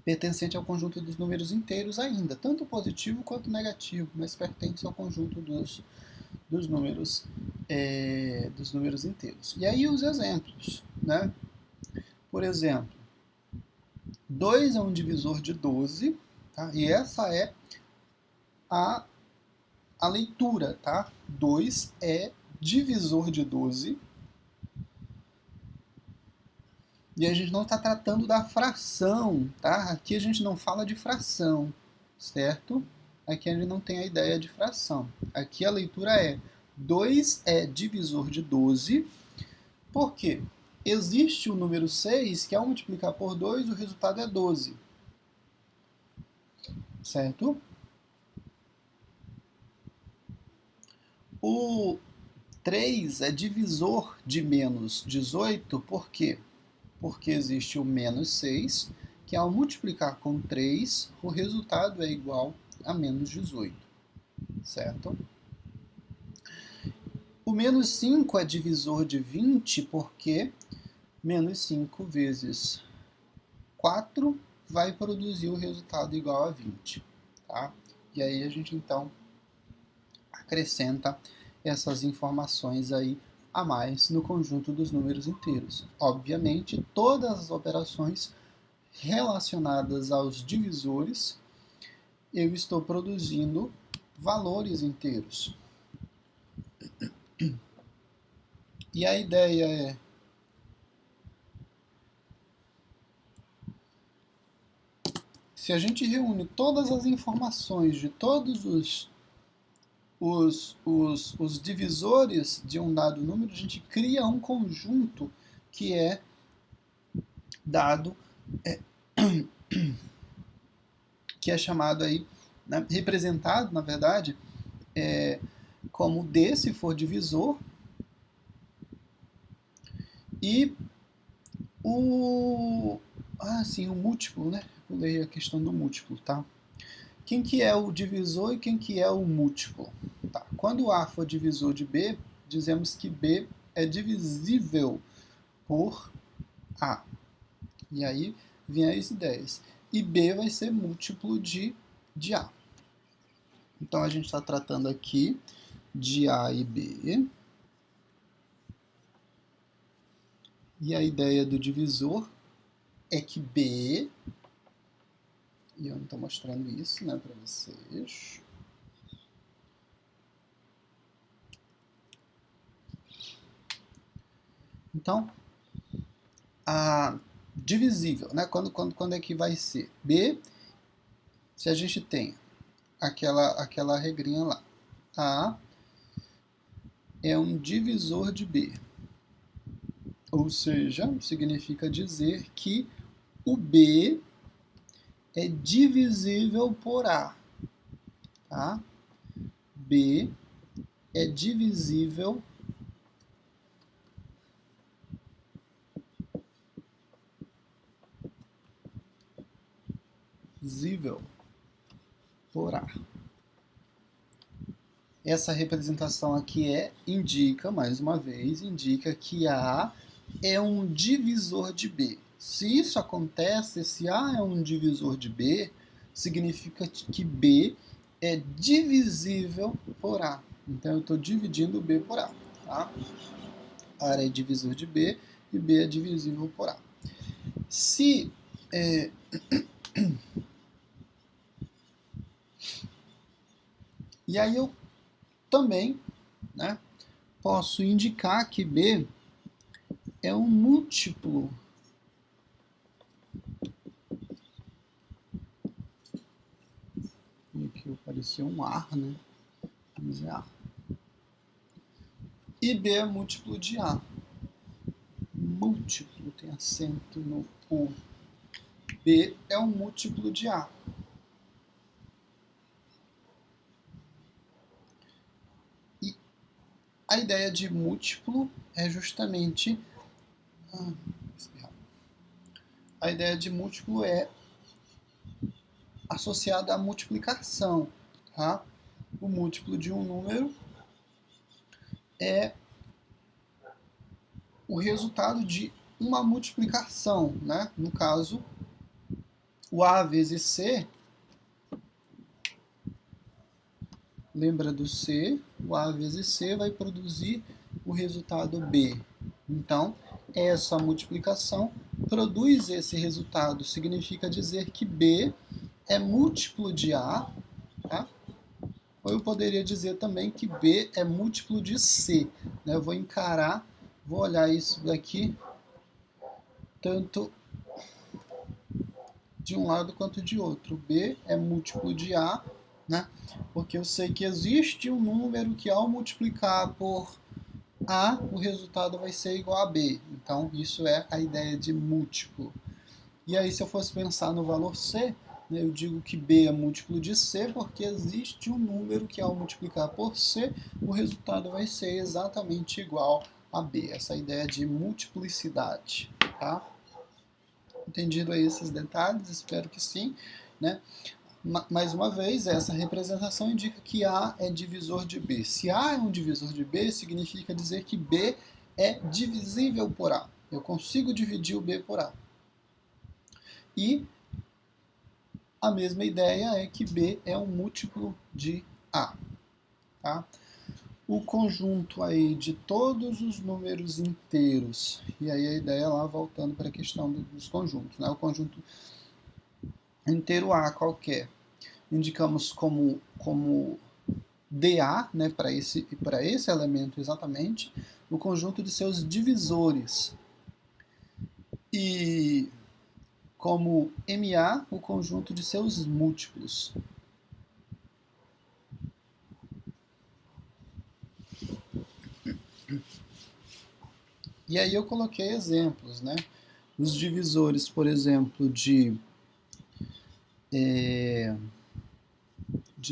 pertencente ao conjunto dos números inteiros ainda, tanto positivo quanto negativo, mas pertence ao conjunto dos números inteiros. E aí os exemplos, né? Por exemplo, 2 é um divisor de 12, tá? E essa é a leitura, tá? 2 é divisor de 12. E a gente não está tratando da fração, tá? Aqui a gente não fala de fração, certo? Aqui a gente não tem a ideia de fração. Aqui a leitura é 2 é divisor de 12. Por quê? Existe o número 6, que ao multiplicar por 2, o resultado é 12. Certo? O 3 é divisor de menos 18, por quê? Porque existe o menos 6, que ao multiplicar com 3, o resultado é igual a menos 18, certo? O menos 5 é divisor de 20, porque menos 5 vezes 4 vai produzir o resultado igual a 20, tá? E aí a gente, então, acrescenta essas informações aí a mais no conjunto dos números inteiros. Obviamente, todas as operações relacionadas aos divisores, eu estou produzindo valores inteiros. E a ideia é se a gente reúne todas as informações de todos os divisores de um dado número, a gente cria um conjunto que é dado, que é chamado aí, né, representado, na verdade, como D, se for divisor, e o múltiplo, né? Pulei a questão do múltiplo, tá? Quem que é o divisor e quem que é o múltiplo? Tá. Quando A for divisor de B, dizemos que B é divisível por A. E aí vem as ideias. E B vai ser múltiplo de A. Então a gente está tratando aqui de A e B. E a ideia do divisor é que B, e eu não estou mostrando isso, né, para vocês. Então, a divisível, né? Quando é que vai ser? B, se a gente tem aquela regrinha lá. A é um divisor de B. Ou seja, significa dizer que o B é divisível por A. Tá? B é divisível por A. Essa representação aqui indica, mais uma vez, indica que A é um divisor de B. Se isso acontece, se A é um divisor de B, significa que B é divisível por A. Então, eu estou dividindo B por A. Tá? A é divisor de B e B é divisível por A. Se E aí eu também, né, posso indicar que B é um múltiplo aqui apareceu um ar, né? Mas é A. E B é múltiplo de A. Múltiplo tem acento no U. B é um múltiplo de A. E a ideia de múltiplo é justamente... A ideia de múltiplo é associada à multiplicação. Tá? O múltiplo de um número é o resultado de uma multiplicação, né? No caso, o A vezes C, lembra do C, o A vezes C vai produzir o resultado B. Então, essa multiplicação produz esse resultado, significa dizer que B é múltiplo de A, tá? Ou eu poderia dizer também que B é múltiplo de C, né? Eu vou encarar, vou olhar isso daqui, tanto de um lado quanto de outro. B é múltiplo de A, né? Porque eu sei que existe um número que ao multiplicar por A, o resultado vai ser igual a B. Então, isso é a ideia de múltiplo. E aí, se eu fosse pensar no valor C, né, eu digo que B é múltiplo de C, porque existe um número que ao multiplicar por C, o resultado vai ser exatamente igual a B. Essa ideia de multiplicidade, tá? Entendido aí esses detalhes? Espero que sim, né? Mais uma vez, essa representação indica que A é divisor de B. Se A é um divisor de B, significa dizer que B é divisível por A. Eu consigo dividir o B por A. E a mesma ideia é que B é um múltiplo de A. Tá? O conjunto aí de todos os números inteiros, e aí a ideia lá voltando para a questão dos conjuntos, né? O conjunto inteiro A qualquer, indicamos como DA, né, para esse elemento exatamente, o conjunto de seus divisores. E como MA, o conjunto de seus múltiplos. E aí eu coloquei exemplos, né? Os divisores, por exemplo, de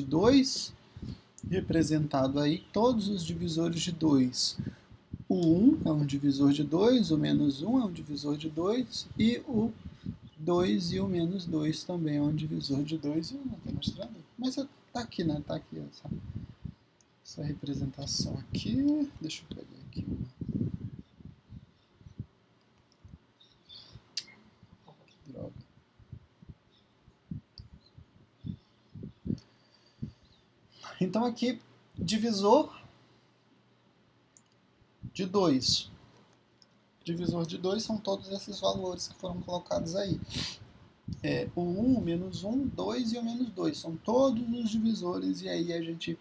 2, representado aí todos os divisores de 2. O 1 é um divisor de 2, o menos 1 é um divisor de 2, e o 2 e o menos 2 também é um divisor de 2. Eu não estou mostrando, mas está aqui, né? Está aqui essa representação aqui. Deixa eu pegar aqui uma. Droga. Então aqui, divisor de 2. Divisor de 2 são todos esses valores que foram colocados aí. O 1, o menos 1, 2 e o menos 2. São todos os divisores, e aí a gente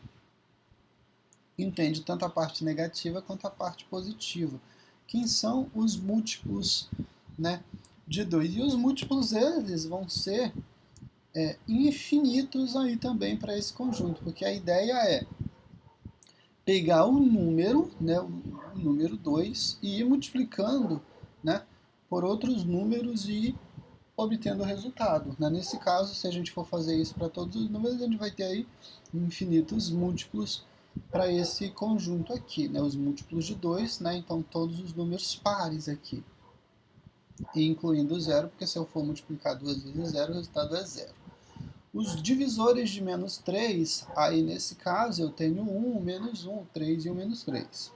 entende tanto a parte negativa quanto a parte positiva. Quem são os múltiplos, né, de 2? E os múltiplos, eles vão ser infinitos aí também para esse conjunto, porque a ideia é pegar o número, né, o número 2, e ir multiplicando, né, por outros números e obtendo o resultado. Né? Nesse caso, se a gente for fazer isso para todos os números, a gente vai ter aí infinitos múltiplos para esse conjunto aqui, né? Os múltiplos de 2, né? Então todos os números pares aqui, e incluindo zero, porque se eu for multiplicar 2 vezes zero, o resultado é zero. Os divisores de menos 3, aí nesse caso eu tenho 1, o menos 1, o 3 e o menos 3.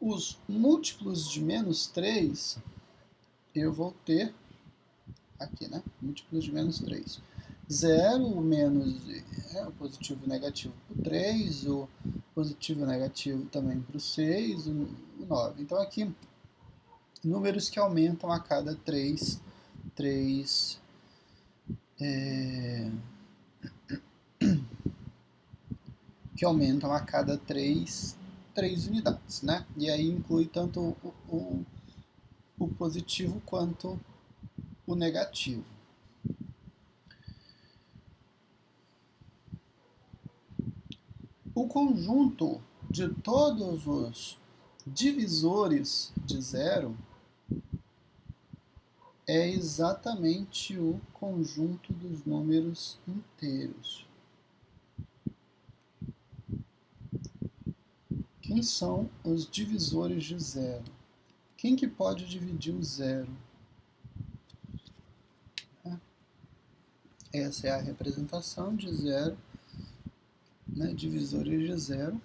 os múltiplos de menos 3, eu vou ter aqui, né? Múltiplos de menos 3. 0, o menos o positivo e o negativo para o 3, o positivo e o negativo também para o 6, o 9. Então aqui, números que aumentam a cada 3 que aumentam a cada 3 unidades, né? E aí inclui tanto o positivo quanto o negativo. O conjunto de todos os divisores de zero é exatamente o conjunto dos números inteiros. Quem são os divisores de zero? Quem que pode dividir o zero? Essa é a representação de zero, né, divisores de zero,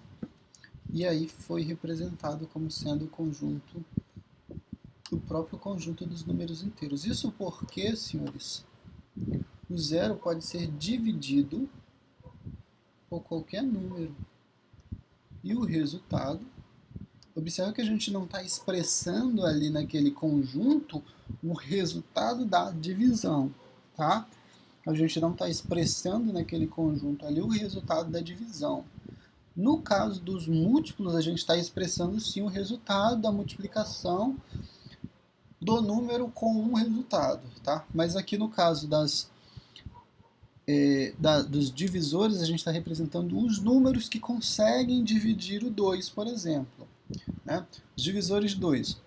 e aí foi representado como sendo o próprio conjunto dos números inteiros. Isso porque, senhores, o zero pode ser dividido por qualquer número. E o resultado, observe que a gente não está expressando ali naquele conjunto o resultado da divisão, tá? A gente não está expressando naquele conjunto ali o resultado da divisão. No caso dos múltiplos, a gente está expressando sim o resultado da multiplicação do número com um resultado, tá? Mas aqui no caso dos divisores, a gente está representando os números que conseguem dividir o 2, por exemplo. Né? Os divisores de 2.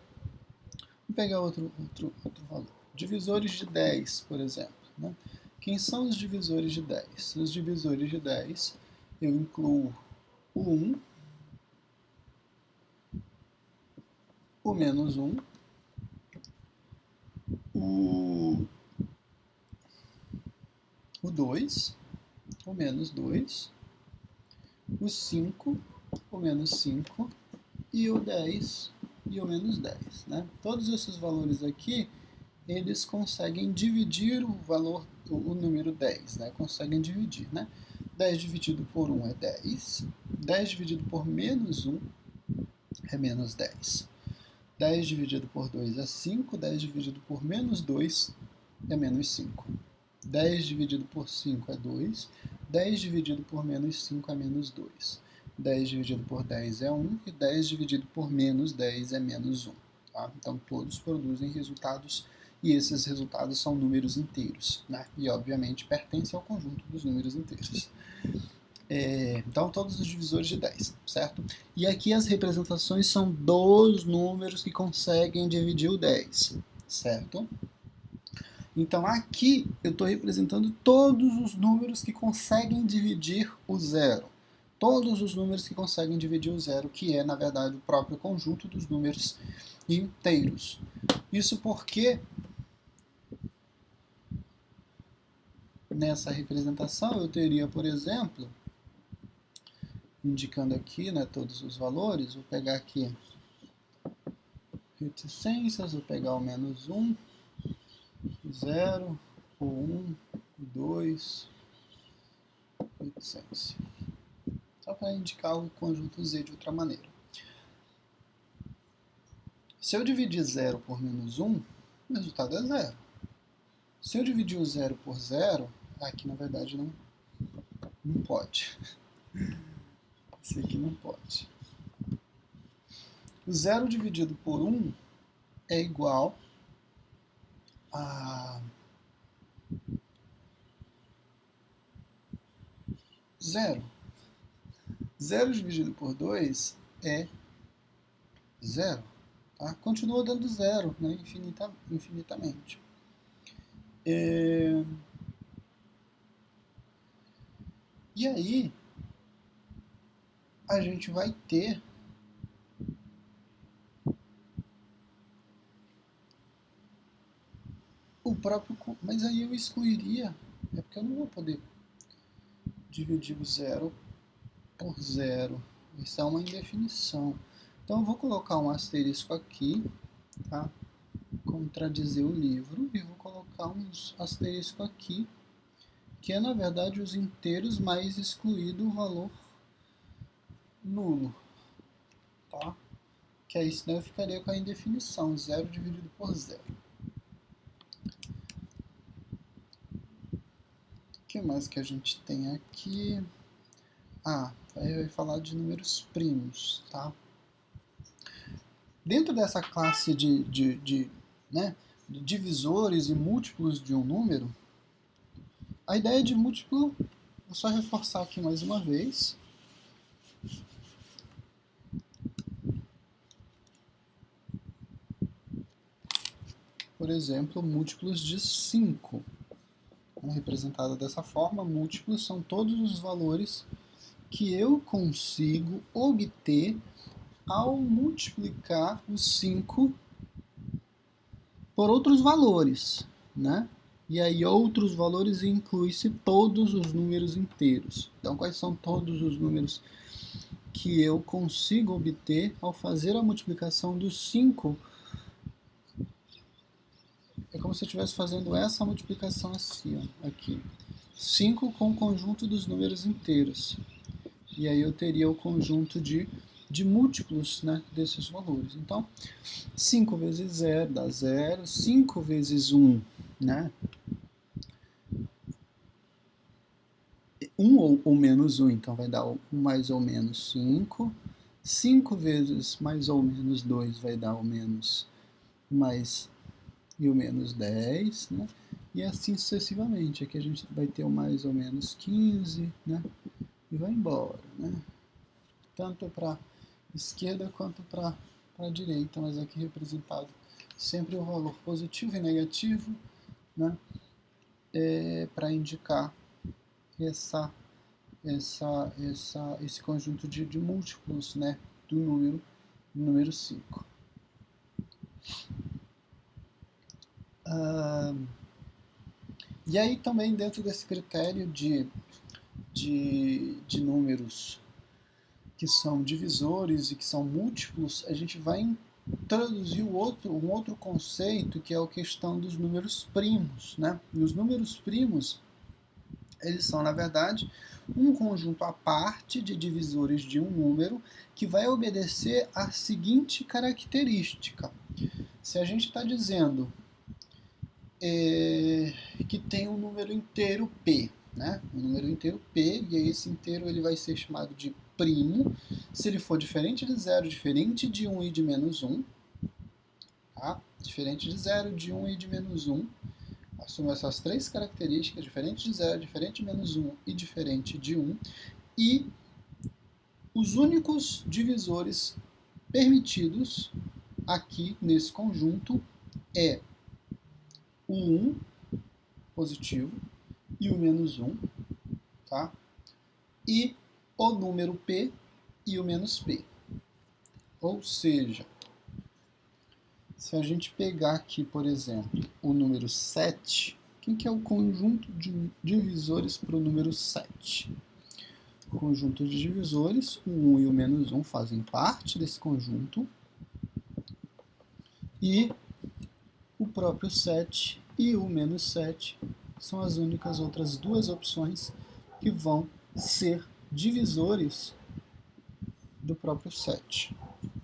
Vou pegar outro valor. Divisores de 10, por exemplo. Né? Quem são os divisores de 10? Os divisores de 10, eu incluo o 1, o menos 1, o 2, o menos 2, o 5, o menos 5 e o 10 e o menos 10. Né? Todos esses valores aqui, eles conseguem dividir o número 10, né? Conseguem dividir, né? 10 dividido por 1 é 10, 10 dividido por menos 1 é menos 10. 10 dividido por 2 é 5, 10 dividido por menos 2 é menos 5. 10 dividido por 5 é 2, 10 dividido por menos 5 é menos 2. 10 dividido por 10 é 1 e 10 dividido por menos 10 é menos 1. Tá? Então todos produzem resultados e esses resultados são números inteiros, né? E obviamente pertencem ao conjunto dos números inteiros. Então todos os divisores de 10, certo? E aqui as representações são dos números que conseguem dividir o 10, certo? Então aqui eu estou representando todos os números que conseguem dividir o zero. Todos os números que conseguem dividir o zero, que é, na verdade, o próprio conjunto dos números inteiros. Isso porque nessa representação eu teria, por exemplo, indicando aqui, né, todos os valores, vou pegar aqui reticências, vou pegar o menos 1, 0, o 1, 2, reticência. Só para indicar o conjunto Z de outra maneira. Se eu dividir 0 por menos 1, o resultado é 0. Se eu dividir o 0 por 0, aqui na verdade não pode. Esse aqui não pode. O 0 dividido por 1 é igual a 0. 0 dividido por 2 é 0. Tá? Continua dando 0, né? Infinitamente. E aí, a gente vai ter o próprio... Mas aí eu excluiria, é porque eu não vou poder dividir o 0 por 0. Isso é uma indefinição. Então eu vou colocar um asterisco aqui, tá? Contradizer o livro, e vou colocar uns asterisco aqui, que é na verdade os inteiros mais excluído o valor nulo, tá? Que aí senão eu ficaria com a indefinição, 0 dividido por 0. O que mais que a gente tem aqui? Vai falar de números primos, tá? Dentro dessa classe de divisores e múltiplos de um número, a ideia de múltiplo, vou só reforçar aqui mais uma vez. Por exemplo, múltiplos de 5. Representado dessa forma, múltiplos são todos os valores que eu consigo obter ao multiplicar o 5 por outros valores, né? E aí outros valores inclui-se todos os números inteiros. Então, quais são todos os números que eu consigo obter ao fazer a multiplicação dos 5? É como se eu estivesse fazendo essa multiplicação assim, ó, aqui. 5 com o conjunto dos números inteiros. E aí eu teria o conjunto de múltiplos, né, desses valores. Então, 5 vezes 0 dá 0. 5 vezes 1, né? 1 ou menos 1, então vai dar mais ou menos 5. 5 vezes mais ou menos 2 vai dar o menos mais e o menos 10, né? E assim sucessivamente. Aqui a gente vai ter o mais ou menos 15, né? E vai embora, né? Tanto para esquerda quanto para a direita, mas aqui representado sempre o valor positivo e negativo, né? Para indicar esse conjunto de múltiplos, né? Do número 5. E aí também dentro desse critério de números que são divisores e que são múltiplos, a gente vai introduzir um outro conceito, que é a questão dos números primos, né? E os números primos, eles são, na verdade, um conjunto à parte de divisores de um número que vai obedecer à seguinte característica. Se a gente está dizendo que tem um número inteiro P, né? Um número inteiro P, e aí esse inteiro ele vai ser chamado de primo, se ele for diferente de 0, diferente de 1 e de menos 1, tá? Diferente de 0, de 1 e de menos 1, assume essas três características, diferente de 0, diferente de menos 1 e diferente de 1, e os únicos divisores permitidos aqui nesse conjunto é o 1 positivo e o menos 1, tá? E o número P e o menos P. Ou seja, se a gente pegar aqui, por exemplo, o número 7, quem que é o conjunto de divisores para o número 7? O conjunto de divisores, o 1 e o menos 1 fazem parte desse conjunto, e o próprio 7 e o menos 7 são as únicas outras duas opções que vão ser divisores do próprio 7.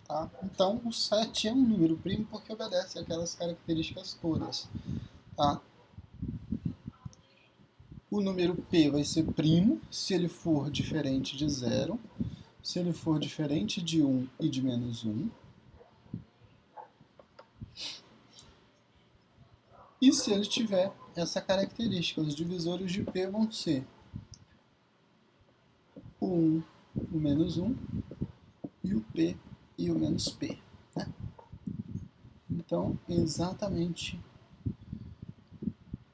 Tá? Então, o 7 é um número primo porque obedece àquelas características todas. Tá? O número P vai ser primo se ele for diferente de 0, se ele for diferente de 1 e de menos 1, e se ele tiver essa característica. Os divisores de P vão ser o 1, o menos 1, e o P e o menos P. Né? Então, exatamente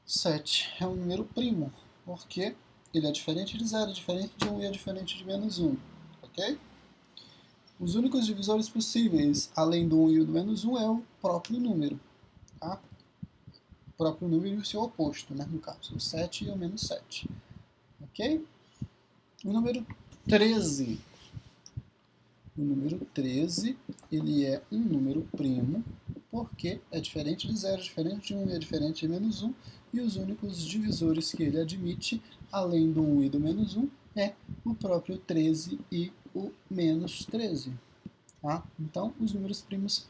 7 é um número primo, porque ele é diferente de 0, diferente de 1 e é diferente de menos 1. Ok? Os únicos divisores possíveis, além do 1 e do menos 1, é o próprio número. Tá? O próprio número e o seu oposto, né? No caso, o 7 e o menos 7. Ok? O número 13 O número 13, ele é um número primo, porque é diferente de 0, é diferente de 1, é diferente de menos 1, e os únicos divisores que ele admite, além do 1 e do menos 1, é o próprio 13 e o menos 13. Tá? Então, os números primos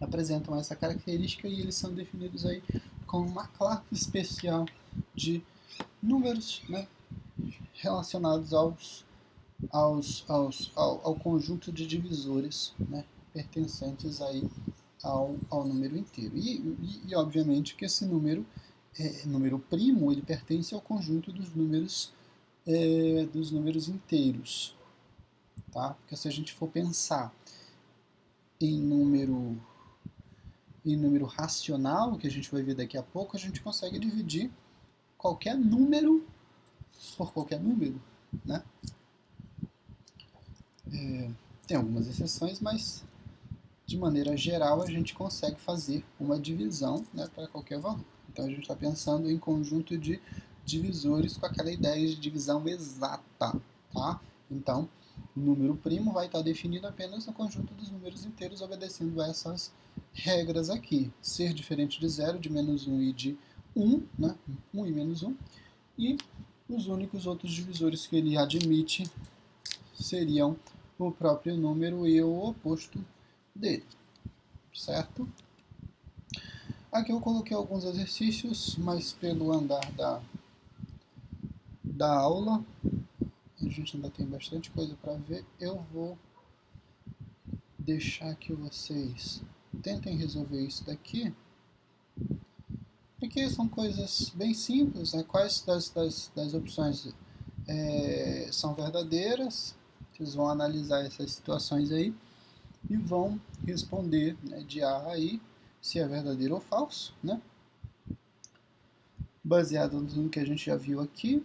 apresentam essa característica e eles são definidos aí com uma classe especial de números, né, relacionados ao conjunto de divisores, né, pertencentes aí ao número inteiro. E obviamente que esse número primo, ele pertence ao conjunto dos números inteiros, tá? Porque se a gente for pensar em número racional, que a gente vai ver daqui a pouco, a gente consegue dividir qualquer número por qualquer número, né? Tem algumas exceções, mas de maneira geral a gente consegue fazer uma divisão, né, para qualquer valor. Então a gente está pensando em conjunto de divisores com aquela ideia de divisão exata, tá? Então, o número primo vai estar definido apenas no conjunto dos números inteiros, obedecendo essas regras aqui. Ser diferente de 0, de menos 1 e de 1, né? 1 e menos 1. E os únicos outros divisores que ele admite seriam o próprio número e o oposto dele, certo? Aqui eu coloquei alguns exercícios, mas pelo andar da aula, a gente ainda tem bastante coisa para ver, eu vou deixar que vocês tentem resolver isso daqui, porque são coisas bem simples, né? Quais das opções são verdadeiras, vocês vão analisar essas situações aí e vão responder, né, de A a I, se é verdadeiro ou falso, né? Baseado no que a gente já viu aqui.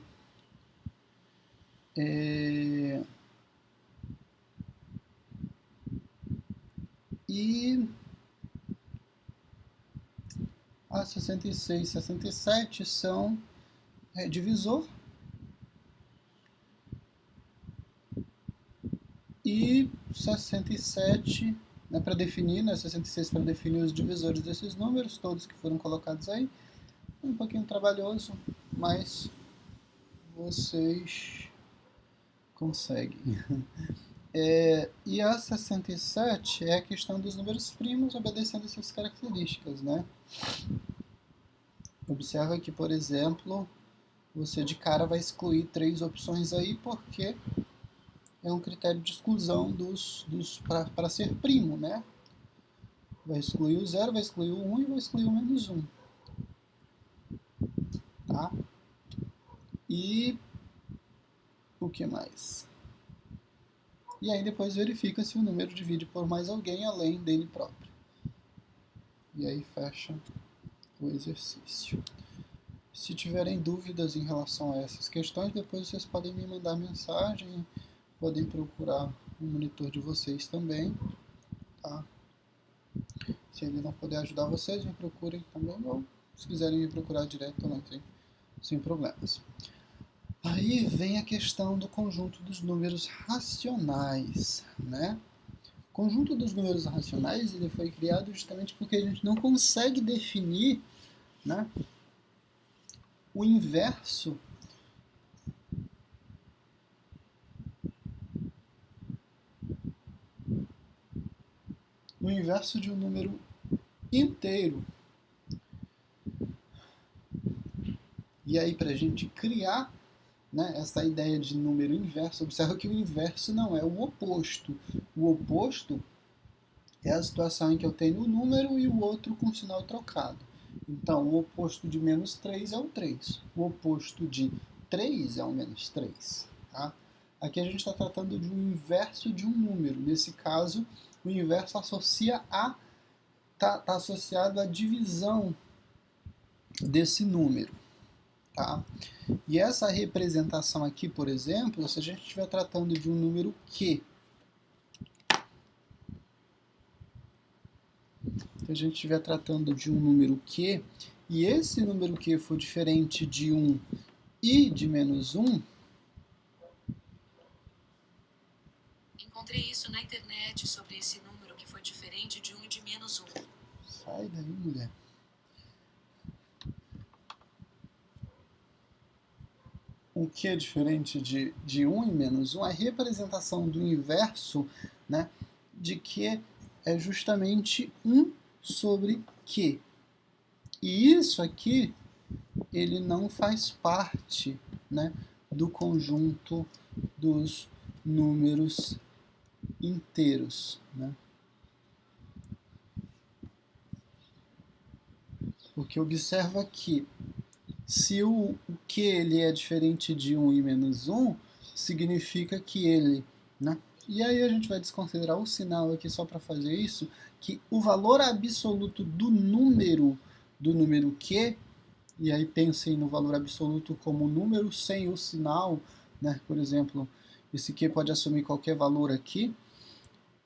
E a 66 e 67 são divisor. E 67, né, para definir, né, 66 para definir os divisores desses números, todos que foram colocados aí. Um pouquinho trabalhoso, mas vocês conseguem. E a 67 é a questão dos números primos obedecendo essas características, né? Observa que, por exemplo, você de cara vai excluir 3 opções aí porque é um critério de exclusão para ser primo, né? Vai excluir o 0, vai excluir o 1 e vai excluir o menos 1. Tá? E o que mais? E aí depois verifica se o número divide por mais alguém além dele próprio. E aí fecha o exercício. Se tiverem dúvidas em relação a essas questões, depois vocês podem me mandar mensagem, podem procurar o monitor de vocês também, tá? Se ele não puder ajudar vocês, me procurem também, ou se quiserem me procurar direto também, sem problemas. Aí vem a questão do conjunto dos números racionais, né? O conjunto dos números racionais ele foi criado justamente porque a gente não consegue definir, né, o inverso de um número inteiro. E aí, para a gente criar, né, essa ideia de número inverso, observa que o inverso não é o oposto. O oposto é a situação em que eu tenho um número e o outro com sinal trocado. Então, o oposto de menos 3 é o 3. O oposto de 3 é o menos 3. Tá? Aqui a gente está tratando de um inverso de um número. Nesse caso, o inverso está associado à divisão desse número. Tá? E essa representação aqui, por exemplo, se a gente estiver tratando de um número Q, se a gente estiver tratando de um número Q, e esse número Q for diferente de 1 e de menos 1, encontrei isso na internet. sobre esse número que foi diferente de 1 e de menos 1. Sai daí, mulher. O que é diferente de 1 e menos 1? A representação do inverso, né, de Q é justamente 1 sobre Q. E isso aqui, ele não faz parte, né, do conjunto dos números inteiros, né? Porque observa que se o Q ele é diferente de 1 e menos 1, significa que ele, né? E aí a gente vai desconsiderar o sinal aqui só para fazer isso, que o valor absoluto do número Q, e aí pensem no valor absoluto como número sem o sinal, né? Por exemplo, esse Q pode assumir qualquer valor aqui,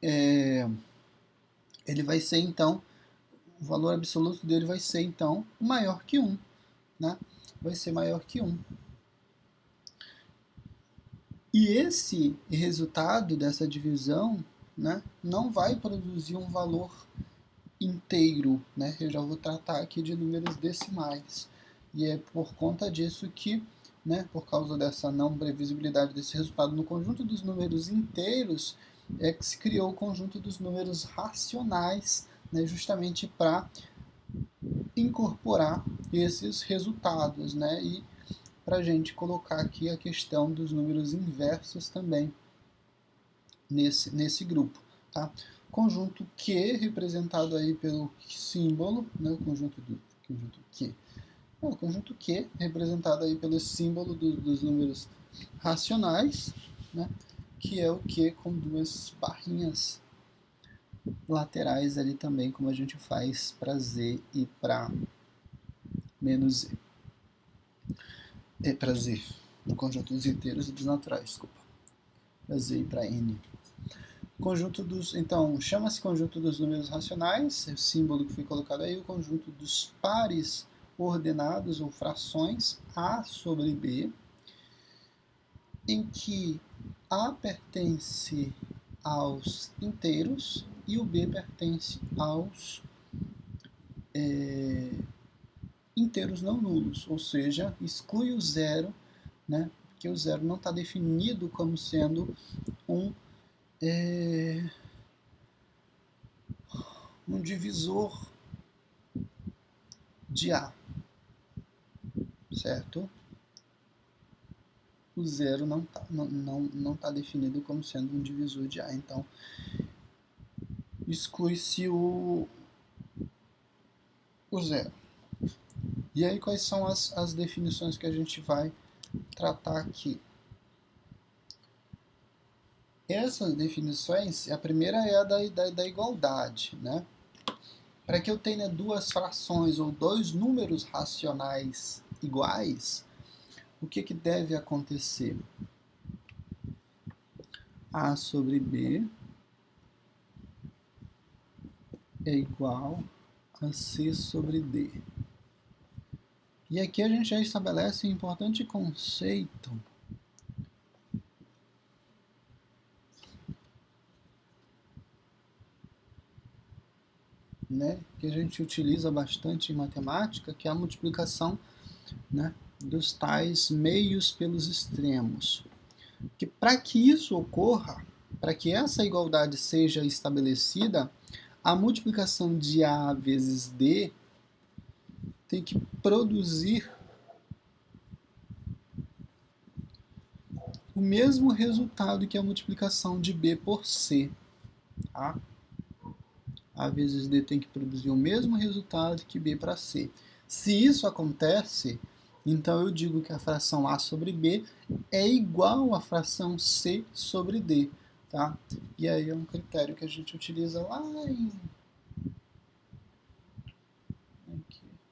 ele vai ser então, o valor absoluto dele vai ser então maior que 1, né? Vai ser maior que 1. E esse resultado dessa divisão, né, não vai produzir um valor inteiro, né? Eu já vou tratar aqui de números decimais. E é por conta disso que, né, por causa dessa não previsibilidade desse resultado no conjunto dos números inteiros, é que se criou o conjunto dos números racionais, né, justamente para incorporar esses resultados, né? E para a gente colocar aqui a questão dos números inversos também nesse grupo, tá? Conjunto Q, representado aí pelo símbolo, né? O conjunto Q. O conjunto Q, representado aí pelo símbolo dos números racionais, né? Que é o Q com duas barrinhas laterais ali também, como a gente faz para Z e para menos Z. Para Z, no conjunto dos inteiros e dos naturais, desculpa. Para Z e para N. Conjunto dos, então, chama-se conjunto dos números racionais, é o símbolo que foi colocado aí, o conjunto dos pares ordenados ou frações A sobre B, em que A pertence aos inteiros e o B pertence aos inteiros não nulos, ou seja, exclui o zero, né? Porque o zero não está definido como sendo um divisor de A, certo? O zero não tá definido como sendo um divisor de A, então exclui-se o zero. E aí quais são as definições que a gente vai tratar aqui? Essas definições, a primeira é a da igualdade, né? Para que eu tenha duas frações ou dois números racionais iguais, o que deve acontecer? A sobre B é igual a C sobre D. E aqui a gente já estabelece um importante conceito, né, que a gente utiliza bastante em matemática, que é a multiplicação, né, dos tais meios pelos extremos. Que para que isso ocorra, para que essa igualdade seja estabelecida, a multiplicação de A vezes D tem que produzir o mesmo resultado que a multiplicação de B por C. Tá? A vezes D tem que produzir o mesmo resultado que B para C. Se isso acontece, então eu digo que a fração A sobre B é igual à fração C sobre D. Tá? E aí é um critério que a gente utiliza lá em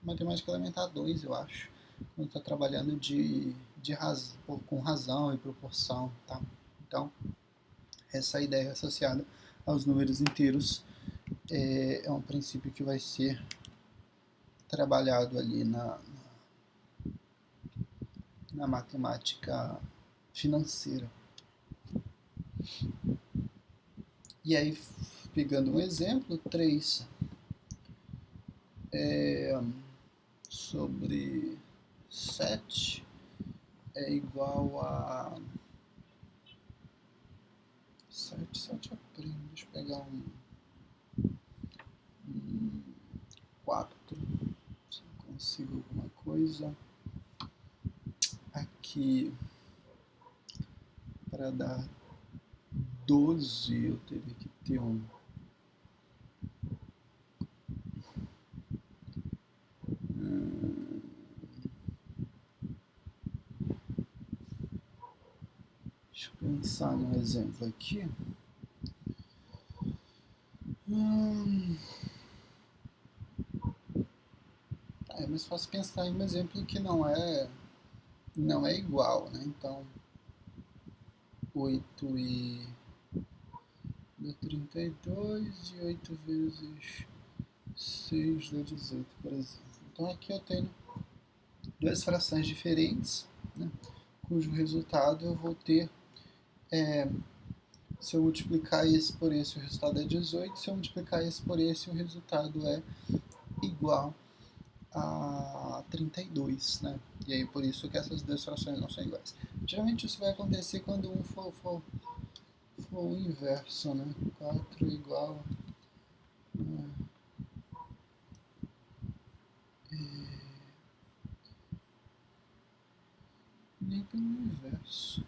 Matemática Elementar 2, eu acho, quando está trabalhando com razão e proporção. Tá? Então, essa ideia associada aos números inteiros é um princípio que vai ser trabalhado ali na matemática financeira. E aí, pegando um exemplo, 3 sobre 7 é igual a 7 aprende. Deixa eu pegar um 4, se eu consigo alguma coisa. Aqui, para dar 12, eu teria que ter um. Deixa eu pensar num exemplo aqui. É mais fácil pensar em um exemplo que não é igual, né? Então, 8 dá 32 e 8 vezes 6 dá 18, por exemplo. Então aqui eu tenho duas frações diferentes, né, cujo resultado eu vou ter, se eu multiplicar esse por esse, o resultado é 18, se eu multiplicar esse por esse, o resultado é igual a 32, né? E aí por isso que essas duas frações não são iguais. Geralmente isso vai acontecer quando um for o inverso, né? 4 igual nem pelo inverso.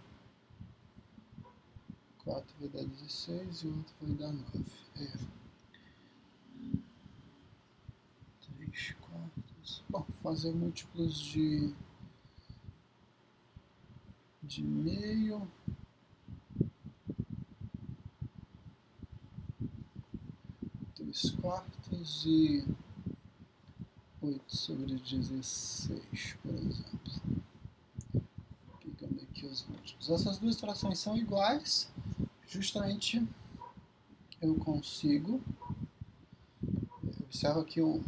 4 vai dar 16 e o outro vai dar 9. 3 quartos. Bom, fazer múltiplos de meio. 2 quartos e 8 sobre 16, por exemplo. Pegando aqui os múltiplos. Essas duas frações são iguais. Justamente eu consigo. Observa que o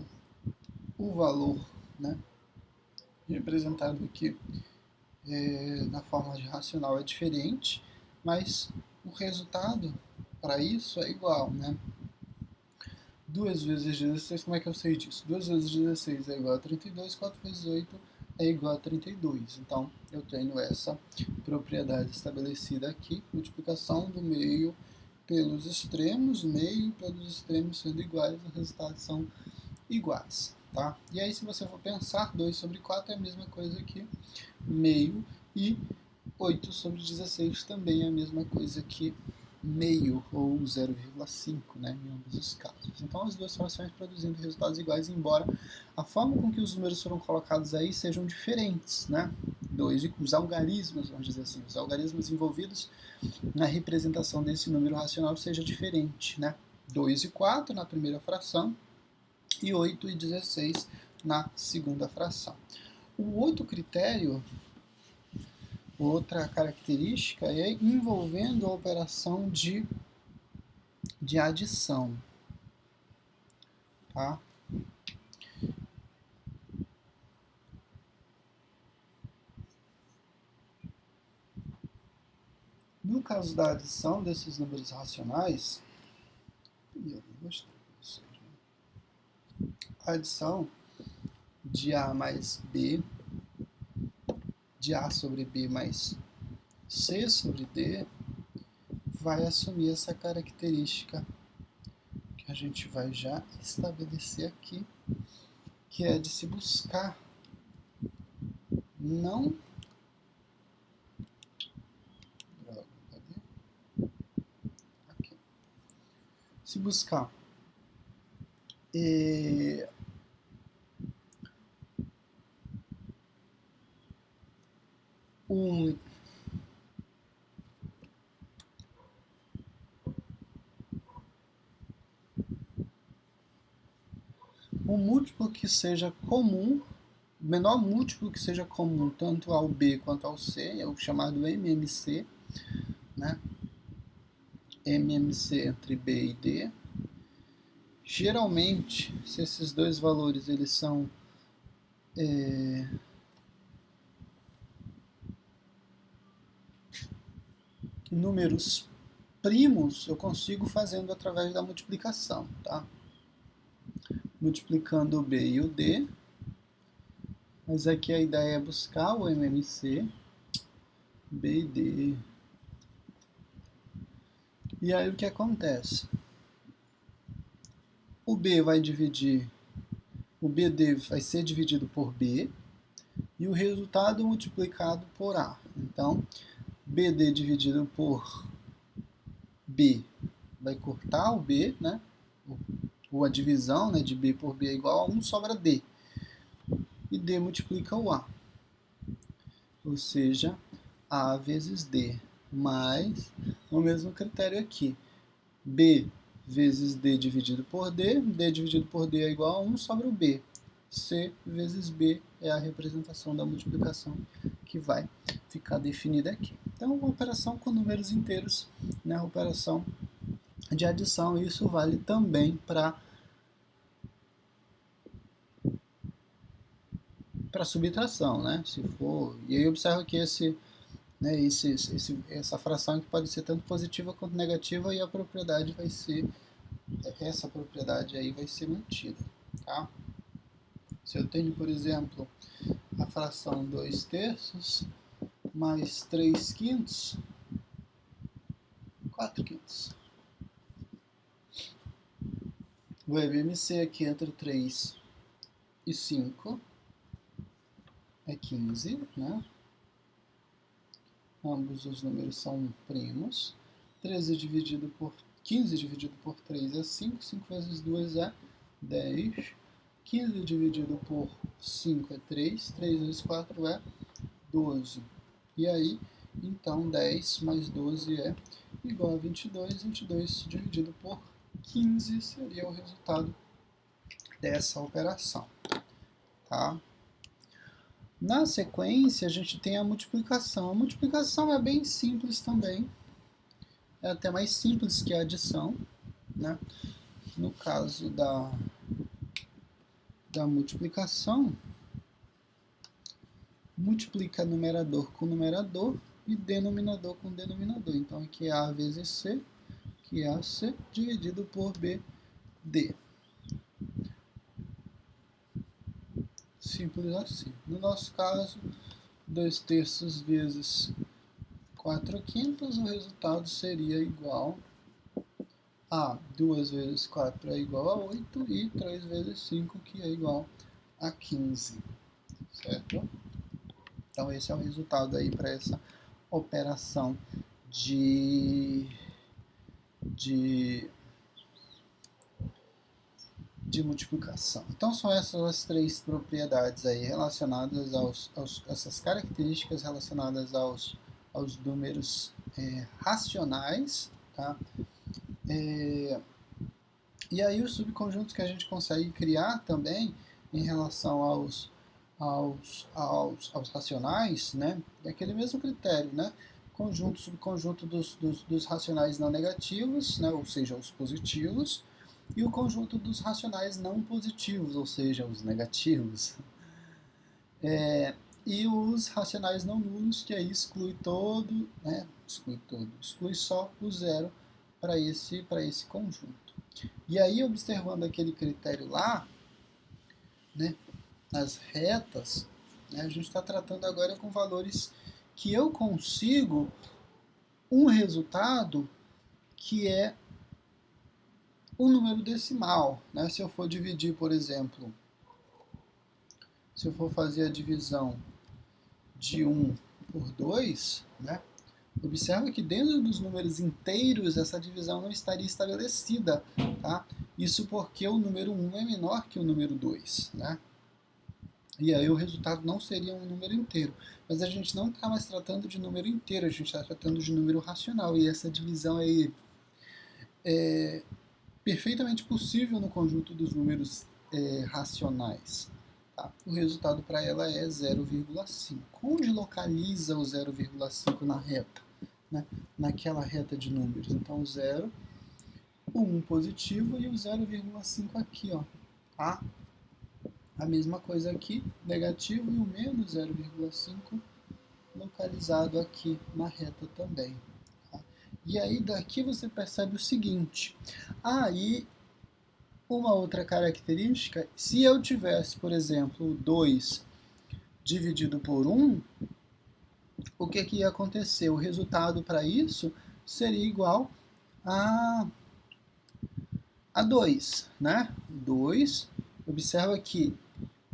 valor, né, representado aqui na forma de racional é diferente, mas o resultado para isso é igual, né? 2 vezes 16, como é que eu sei disso? 2 vezes 16 é igual a 32, 4 vezes 8 é igual a 32. Então, eu tenho essa propriedade estabelecida aqui, multiplicação do meio pelos extremos, meio pelos extremos sendo iguais, os resultados são iguais. Tá? E aí, se você for pensar, 2 sobre 4 é a mesma coisa que meio, e 8 sobre 16 também é a mesma coisa que meio, ou 0,5, né, em ambos os casos. Então, as duas frações produzindo resultados iguais, embora a forma com que os números foram colocados aí sejam diferentes, né? Os algarismos, vamos dizer assim, os algarismos envolvidos na representação desse número racional seja diferente, né? 2 e 4 na primeira fração e 8 e 16 na segunda fração. O outro critério, outra característica é envolvendo a operação de adição. Tá? No caso da adição desses números racionais, a adição de A mais B, de A sobre B mais C sobre D, vai assumir essa característica que a gente vai já estabelecer aqui, que é de se buscar não se buscar um múltiplo que seja comum, o menor múltiplo que seja comum tanto ao B quanto ao C, é o chamado MMC, né? MMC entre B e D. Geralmente, se esses dois valores eles são números primos eu consigo fazendo através da multiplicação, tá? Multiplicando o B e o D, mas aqui a ideia é buscar o MMC, B e D. E aí o que acontece? O B vai dividir, o BD vai ser dividido por B e o resultado multiplicado por A. Então, BD dividido por B vai cortar o B, né? Ou a divisão, né, de B por B é igual a 1, sobra D. E D multiplica o A. Ou seja, A vezes D, mais o mesmo critério aqui. B vezes D dividido por D, D dividido por D é igual a 1, sobra o B. C vezes B é a representação da multiplicação que vai ficar definida aqui. Então, uma operação com números inteiros, né, operação de adição, isso vale também para subtração, né? Se for, e aí observa que essa fração que pode ser tanto positiva quanto negativa e a propriedade vai ser, essa propriedade aí vai ser mantida, tá? Se eu tenho, por exemplo, a fração 2/3 mais 3/5, 4/5. O MMC aqui entre 3 e 5 é 15, né? Ambos os números são primos. 15 dividido por 3 é 5. 5 vezes 2 é 10. 15 dividido por 5 é 3. 3 vezes 4 é 12. E aí, então, 10 mais 12 é igual a 22. 22 dividido por 15 seria o resultado dessa operação. Tá? Na sequência, a gente tem a multiplicação. A multiplicação é bem simples também. É até mais simples que a adição, né? No caso da multiplicação, multiplica numerador com numerador e denominador com denominador. Então, aqui é A vezes C, que é AC, dividido por BD. Simples assim. No nosso caso, 2/3 vezes 4/5, o resultado seria igual a 2 vezes 4 é igual a 8 e 3 vezes 5, que é igual a 15. Certo? Então esse é o resultado aí para essa operação de multiplicação. Então são essas as três propriedades aí relacionadas essas características relacionadas aos números racionais, tá? E aí os subconjuntos que a gente consegue criar também em relação aos racionais, né? É aquele mesmo critério, né? Conjunto, subconjunto dos racionais não negativos, né? Ou seja, os positivos, e o conjunto dos racionais não positivos, ou seja, os negativos. E os racionais não nulos, que aí exclui todo, né? Exclui só o zero para esse conjunto. E aí, observando aquele critério lá, né, as retas, né, a gente está tratando agora com valores que eu consigo um resultado que é um número decimal. Né? Se eu for dividir, por exemplo, se eu for fazer a divisão de 1 por 2, né, observa que dentro dos números inteiros essa divisão não estaria estabelecida. Tá? Isso porque o número 1 é menor que o número 2. Né? E aí o resultado não seria um número inteiro. Mas a gente não está mais tratando de número inteiro, a gente está tratando de número racional. E essa divisão aí é perfeitamente possível no conjunto dos números racionais. Tá? O resultado para ela é 0,5. Onde localiza o 0,5 na reta? Né? Naquela reta de números. Então, o 0, o 1 positivo e o 0,5 aqui. Ó, tá? A mesma coisa aqui, negativo e o menos 0,5 localizado aqui na reta também. Tá? E aí daqui você percebe o seguinte. Aí uma outra característica, se eu tivesse, por exemplo, 2 dividido por 1, o que ia acontecer? O resultado para isso seria igual a, a 2, né? 2, observa que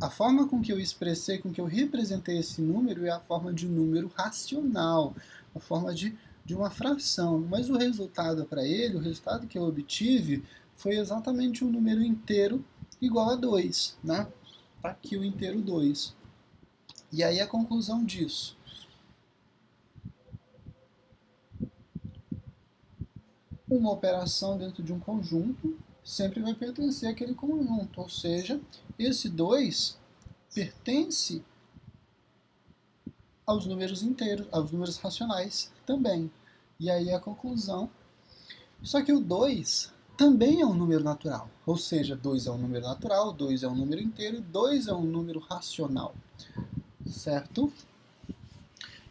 a forma com que eu expressei, com que eu representei esse número é a forma de um número racional, a forma de uma fração. Mas o resultado para ele, o resultado que eu obtive, foi exatamente um número inteiro igual a 2, né? Tá aqui o inteiro 2. E aí a conclusão disso. Uma operação dentro de um conjunto sempre vai pertencer àquele conjunto, ou seja, esse 2 pertence aos números inteiros, aos números racionais também. E aí a conclusão. Só que o 2 também é um número natural, ou seja, 2 é um número natural, 2 é um número inteiro, 2 é um número racional, certo?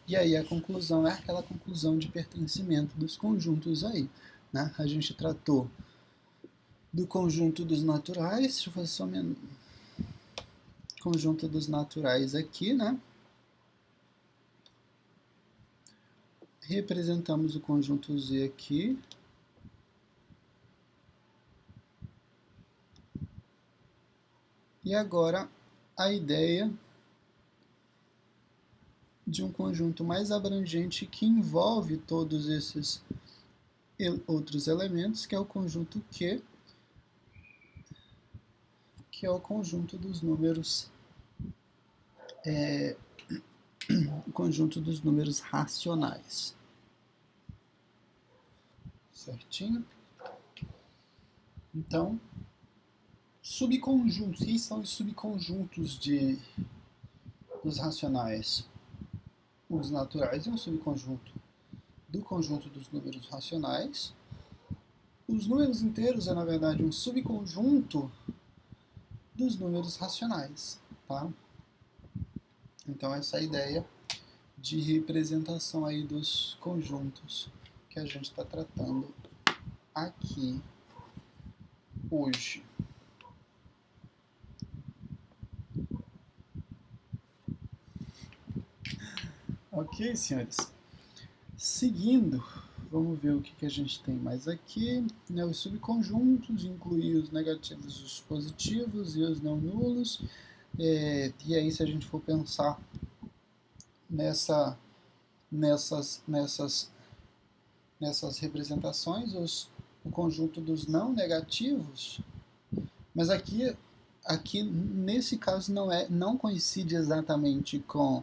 E aí a conclusão é aquela conclusão de pertencimento dos conjuntos aí, né? A gente tratou do conjunto dos naturais, deixa eu fazer só um conjunto dos naturais aqui, né? Representamos o conjunto Z aqui. E agora a ideia de um conjunto mais abrangente que envolve todos esses outros elementos, que é o conjunto Q, que é o conjunto dos números, o conjunto dos números racionais. Certinho? Então, subconjuntos. Quem são os subconjuntos dos racionais? Os naturais é um subconjunto do conjunto dos números racionais. Os números inteiros é, na verdade, um subconjunto dos números racionais. Tá? Então, essa é a ideia de representação aí dos conjuntos que a gente está tratando aqui hoje. Ok, senhores? Seguindo, vamos ver o que a gente tem mais aqui. Né, os subconjuntos incluem os negativos, os positivos e os não nulos. E aí, se a gente for pensar nessas representações, o conjunto dos não negativos, mas aqui nesse caso não coincide exatamente com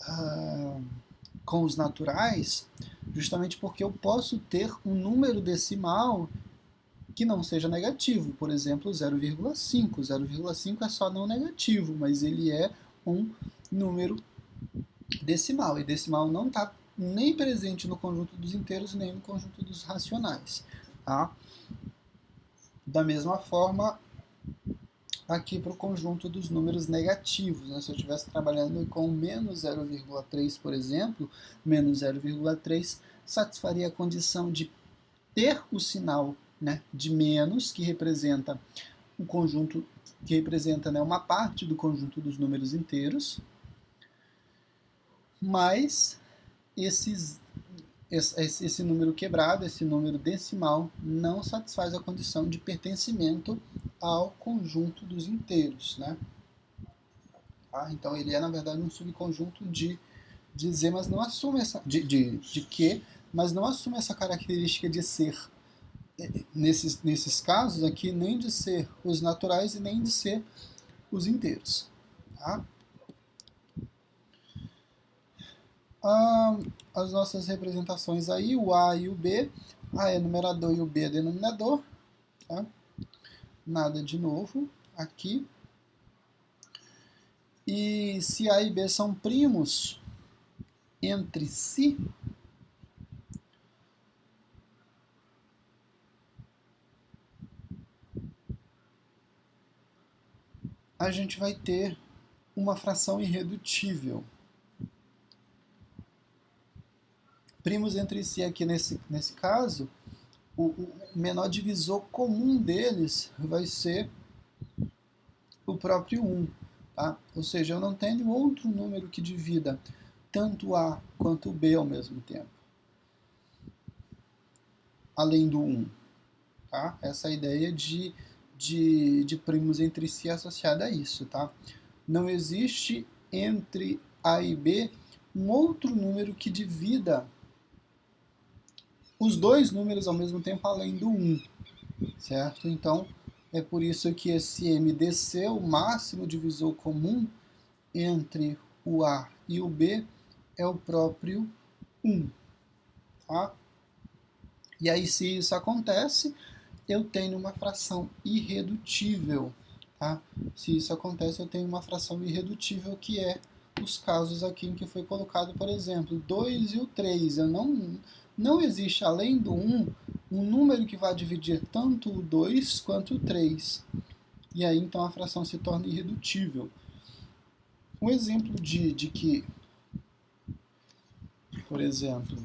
ah, com os naturais, justamente porque eu posso ter um número decimal que não seja negativo, por exemplo, 0,5. 0,5 é só não negativo, mas ele é um número decimal, e decimal não está nem presente no conjunto dos inteiros nem no conjunto dos racionais. Tá? Da mesma forma, aqui para o conjunto dos números negativos. Né? Se eu estivesse trabalhando com menos 0,3, por exemplo, menos 0,3 satisfaria a condição de ter o sinal, né, de menos, que representa um conjunto, que representa, né, uma parte do conjunto dos números inteiros, mas esse número quebrado, esse número decimal, não satisfaz a condição de pertencimento ao conjunto dos inteiros. Né? Tá? Então ele é, na verdade, um subconjunto de Z, mas não assume essa. De Q, mas não assume essa característica de ser, nesses casos aqui, nem de ser os naturais e nem de ser os inteiros. Tá? As nossas representações aí, o A e o B. A é numerador e o B é denominador. Tá? Nada de novo aqui. E se A e B são primos entre si, a gente vai ter uma fração irredutível. primos entre si aqui nesse caso, o menor divisor comum deles vai ser o próprio 1. Tá? Ou seja, eu não tenho outro número que divida tanto A quanto B ao mesmo tempo, além do 1. Tá? Essa é a ideia de primos entre si associada a isso. Tá? Não existe entre A e B um outro número que divida os dois números ao mesmo tempo além do 1. Certo? Então, é por isso que esse MDC, o máximo divisor comum entre o A e o B, é o próprio 1. Tá? E aí, se isso acontece, eu tenho uma fração irredutível. Tá? Se isso acontece, eu tenho uma fração irredutível, que é os casos aqui em que foi colocado, por exemplo, 2 e o 3. Não existe, além do 1, um número que vai dividir tanto o 2 quanto o 3. E aí, então, a fração se torna irredutível. Um exemplo de que, por exemplo,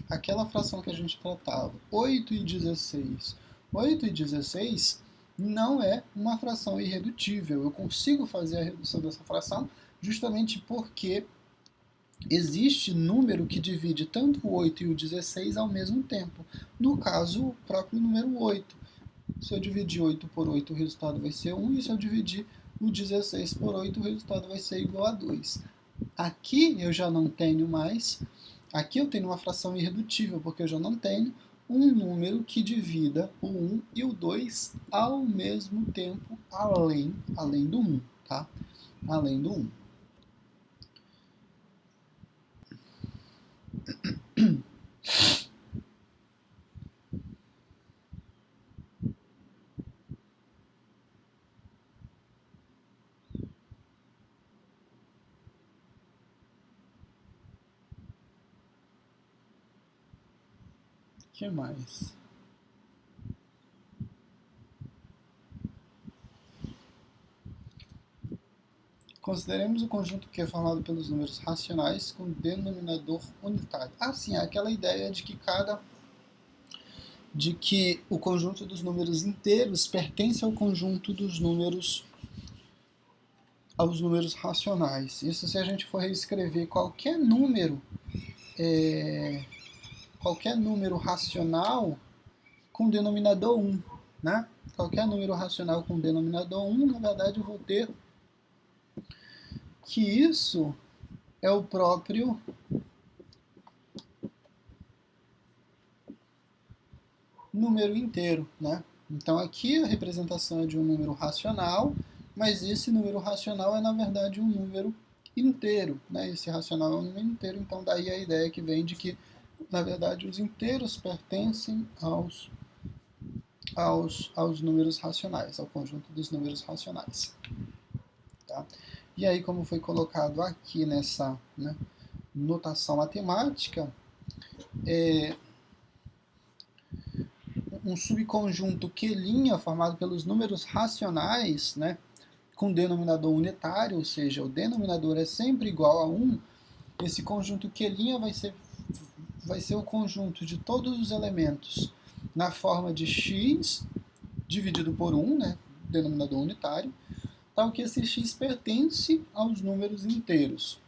aquela fração que a gente tratava, 8 e 16. 8 e 16 não é uma fração irredutível. Eu consigo fazer a redução dessa fração justamente porque existe número que divide tanto o 8 e o 16 ao mesmo tempo. No caso, o próprio número 8. Se eu dividir 8 por 8, o resultado vai ser 1. E se eu dividir o 16 por 8, o resultado vai ser igual a 2. Aqui eu já não tenho mais. Aqui eu tenho uma fração irredutível, porque eu já não tenho um número que divida o 1 e o 2 ao mesmo tempo, além do 1. Tá? Além do 1. O que mais? Consideremos o conjunto que é formado pelos números racionais com denominador unitário. Sim, aquela ideia de que o conjunto dos números inteiros pertence ao conjunto dos números aos números racionais. Isso se a gente for reescrever qualquer número racional com denominador 1, né? Qualquer número racional com denominador 1, na verdade eu vou ter que isso é o próprio número inteiro, né? Então aqui a representação é de um número racional, mas esse número racional é na verdade um número inteiro, né? Esse racional é um número inteiro, então daí a ideia que vem de que na verdade os inteiros pertencem aos números racionais, ao conjunto dos números racionais. Tá? E aí, como foi colocado aqui nessa, né, notação matemática, um subconjunto Q' formado pelos números racionais, né, com denominador unitário, ou seja, o denominador é sempre igual a 1, esse conjunto Q' vai ser o conjunto de todos os elementos na forma de x dividido por 1, né, denominador unitário, tal que esse x pertence aos números inteiros.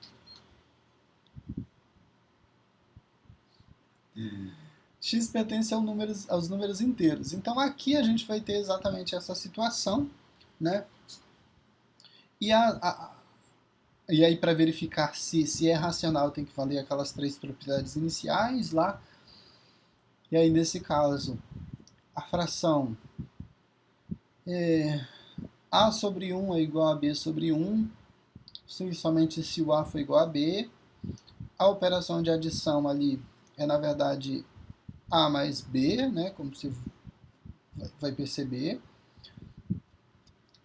X pertence aos números inteiros. Então aqui a gente vai ter exatamente essa situação, né? E aí, para verificar se é racional, tem que valer aquelas 3 propriedades iniciais lá. E aí, nesse caso, a fração A sobre 1 é igual a B sobre 1, somente se o A for igual a B. A operação de adição ali é, na verdade, A mais B, né, como você vai perceber.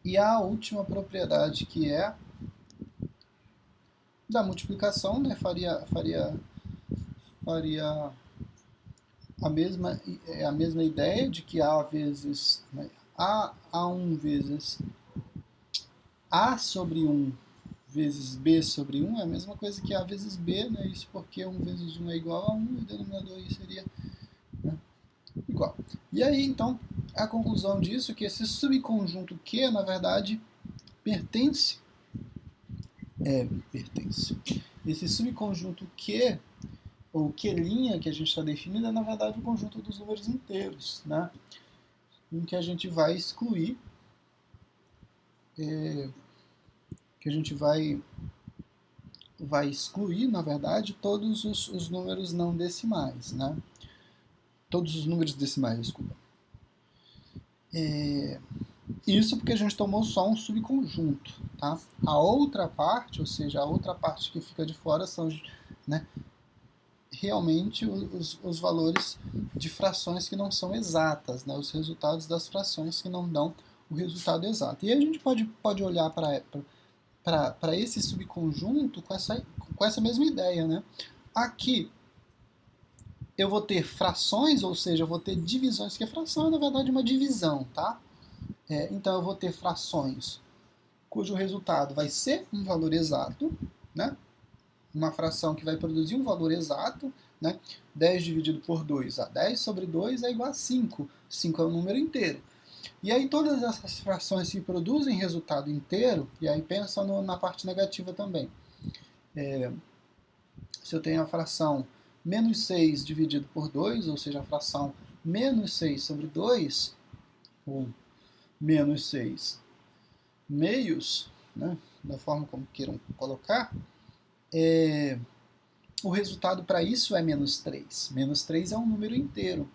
E a última propriedade, que é da multiplicação, né, faria a mesma ideia de que A vezes, né, A1 vezes A sobre 1 vezes b sobre 1 é a mesma coisa que a vezes b, né? Isso porque 1 vezes 1 é igual a 1 e o denominador aí seria, né, igual. E aí, então, a conclusão disso é que esse subconjunto Q, na verdade, pertence. Esse subconjunto Q, ou Q' que a gente está definindo, é, na verdade, o conjunto dos números inteiros, né? Em que a gente vai excluir, na verdade, todos os números não decimais, né? Todos os números decimais, desculpa. Isso porque a gente tomou só um subconjunto, tá? A outra parte, ou seja, a outra parte que fica de fora são, né, realmente os valores de frações que não são exatas, né? Os resultados das frações que não dão o resultado exato. E a gente pode olhar para esse subconjunto com essa mesma ideia, né? Aqui eu vou ter frações, ou seja, eu vou ter divisões, que a fração é, na verdade, uma divisão, tá? Então eu vou ter frações cujo resultado vai ser um valor exato, né? Uma fração que vai produzir um valor exato, né? 10 dividido por 2, 10 sobre 2 é igual a 5. 5 é um número inteiro. E aí todas essas frações que produzem resultado inteiro, e aí pensa na parte negativa também. Se eu tenho a fração menos 6 dividido por 2, ou seja, a fração menos 6 sobre 2, ou menos 6 meios, né, da forma como queiram colocar, o resultado para isso é menos 3. Menos 3 é um número inteiro.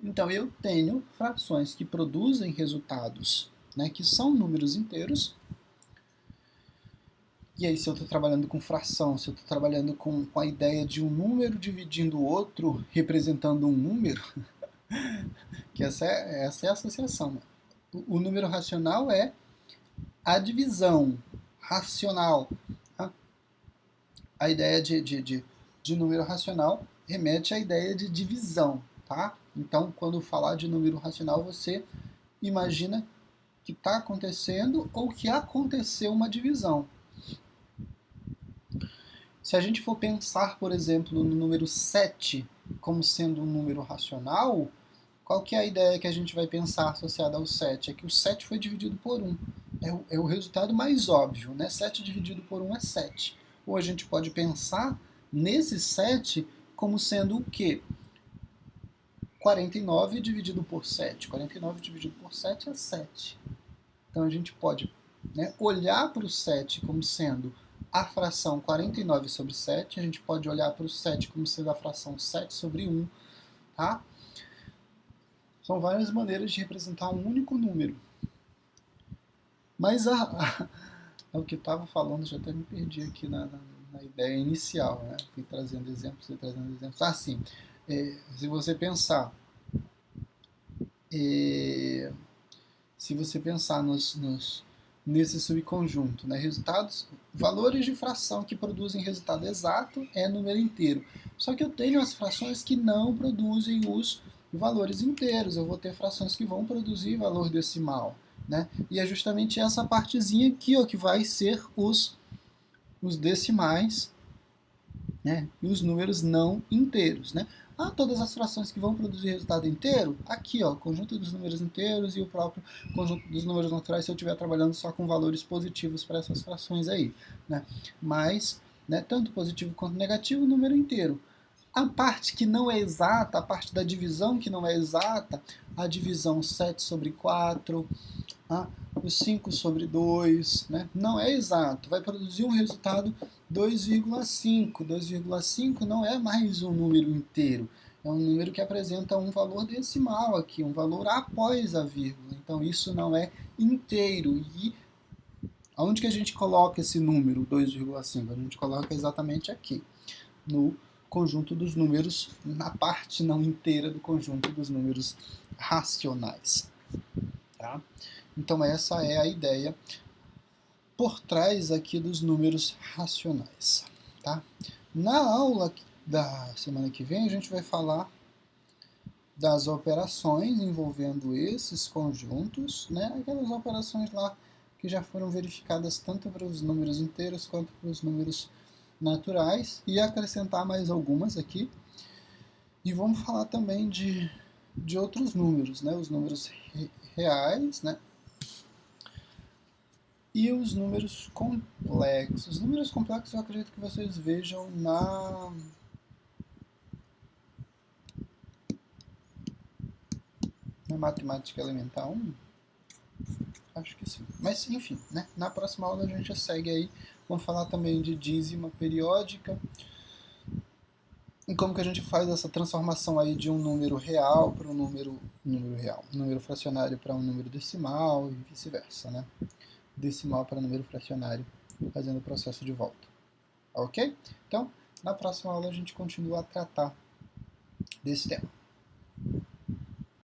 Então eu tenho frações que produzem resultados, né, que são números inteiros. E aí, se eu estou trabalhando com fração, se eu estou trabalhando com a ideia de um número dividindo o outro, representando um número, que essa é a associação. O número racional é a divisão racional. Tá? A ideia de número racional remete à ideia de divisão. Tá? Então, quando falar de número racional, você imagina que está acontecendo ou que aconteceu uma divisão. Se a gente for pensar, por exemplo, no número 7 como sendo um número racional, qual que é a ideia que a gente vai pensar associada ao 7? É que o 7 foi dividido por 1. É o resultado mais óbvio, né? 7 dividido por 1 é 7. Ou a gente pode pensar nesse 7 como sendo o quê? 49 dividido por 7. 49 dividido por 7 é 7. Então a gente pode, né, olhar para o 7 como sendo a fração 49 sobre 7. A gente pode olhar para o 7 como sendo a fração 7 sobre 1. Tá? São várias maneiras de representar um único número. Mas o que eu estava falando, já até me perdi aqui na ideia inicial, né? Fui trazendo exemplos. Sim, se você pensar, nesse subconjunto, né? Valores de fração que produzem resultado exato é número inteiro. Só que eu tenho as frações que não produzem os valores inteiros. Eu vou ter frações que vão produzir valor decimal. Né? E é justamente essa partezinha aqui, ó, que vai ser os decimais, né? E os números não inteiros. Né? Todas as frações que vão produzir resultado inteiro, aqui, ó, conjunto dos números inteiros e o próprio conjunto dos números naturais, se eu estiver trabalhando só com valores positivos para essas frações aí. Né? Mas, né, tanto positivo quanto negativo, número inteiro. A parte que não é exata, a parte da divisão que não é exata, a divisão 7 sobre 4, o 5 sobre 2, né? Não é exato, vai produzir um resultado 2,5. 2,5 não é mais um número inteiro, é um número que apresenta um valor decimal aqui, um valor após a vírgula. Então isso não é inteiro. E aonde que a gente coloca esse número 2,5? A gente coloca exatamente aqui, no conjunto dos números, na parte não inteira do conjunto dos números racionais. Tá? Então essa é a ideia por trás aqui dos números racionais. Tá? Na aula da semana que vem a gente vai falar das operações envolvendo esses conjuntos, né? Aquelas operações lá que já foram verificadas tanto para os números inteiros quanto para os números naturais, e acrescentar mais algumas aqui. E vamos falar também de outros números, né? Os números reais, né? E os números complexos. Os números complexos eu acredito que vocês vejam na matemática elementar 1. Acho que sim. Mas enfim, né? Na próxima aula a gente já segue aí. Vamos falar também de dízima periódica. E como que a gente faz essa transformação aí de um número real para um número real. Um número fracionário para um número decimal e vice-versa, né? Decimal para número fracionário, fazendo o processo de volta. Ok? Então, na próxima aula a gente continua a tratar desse tema.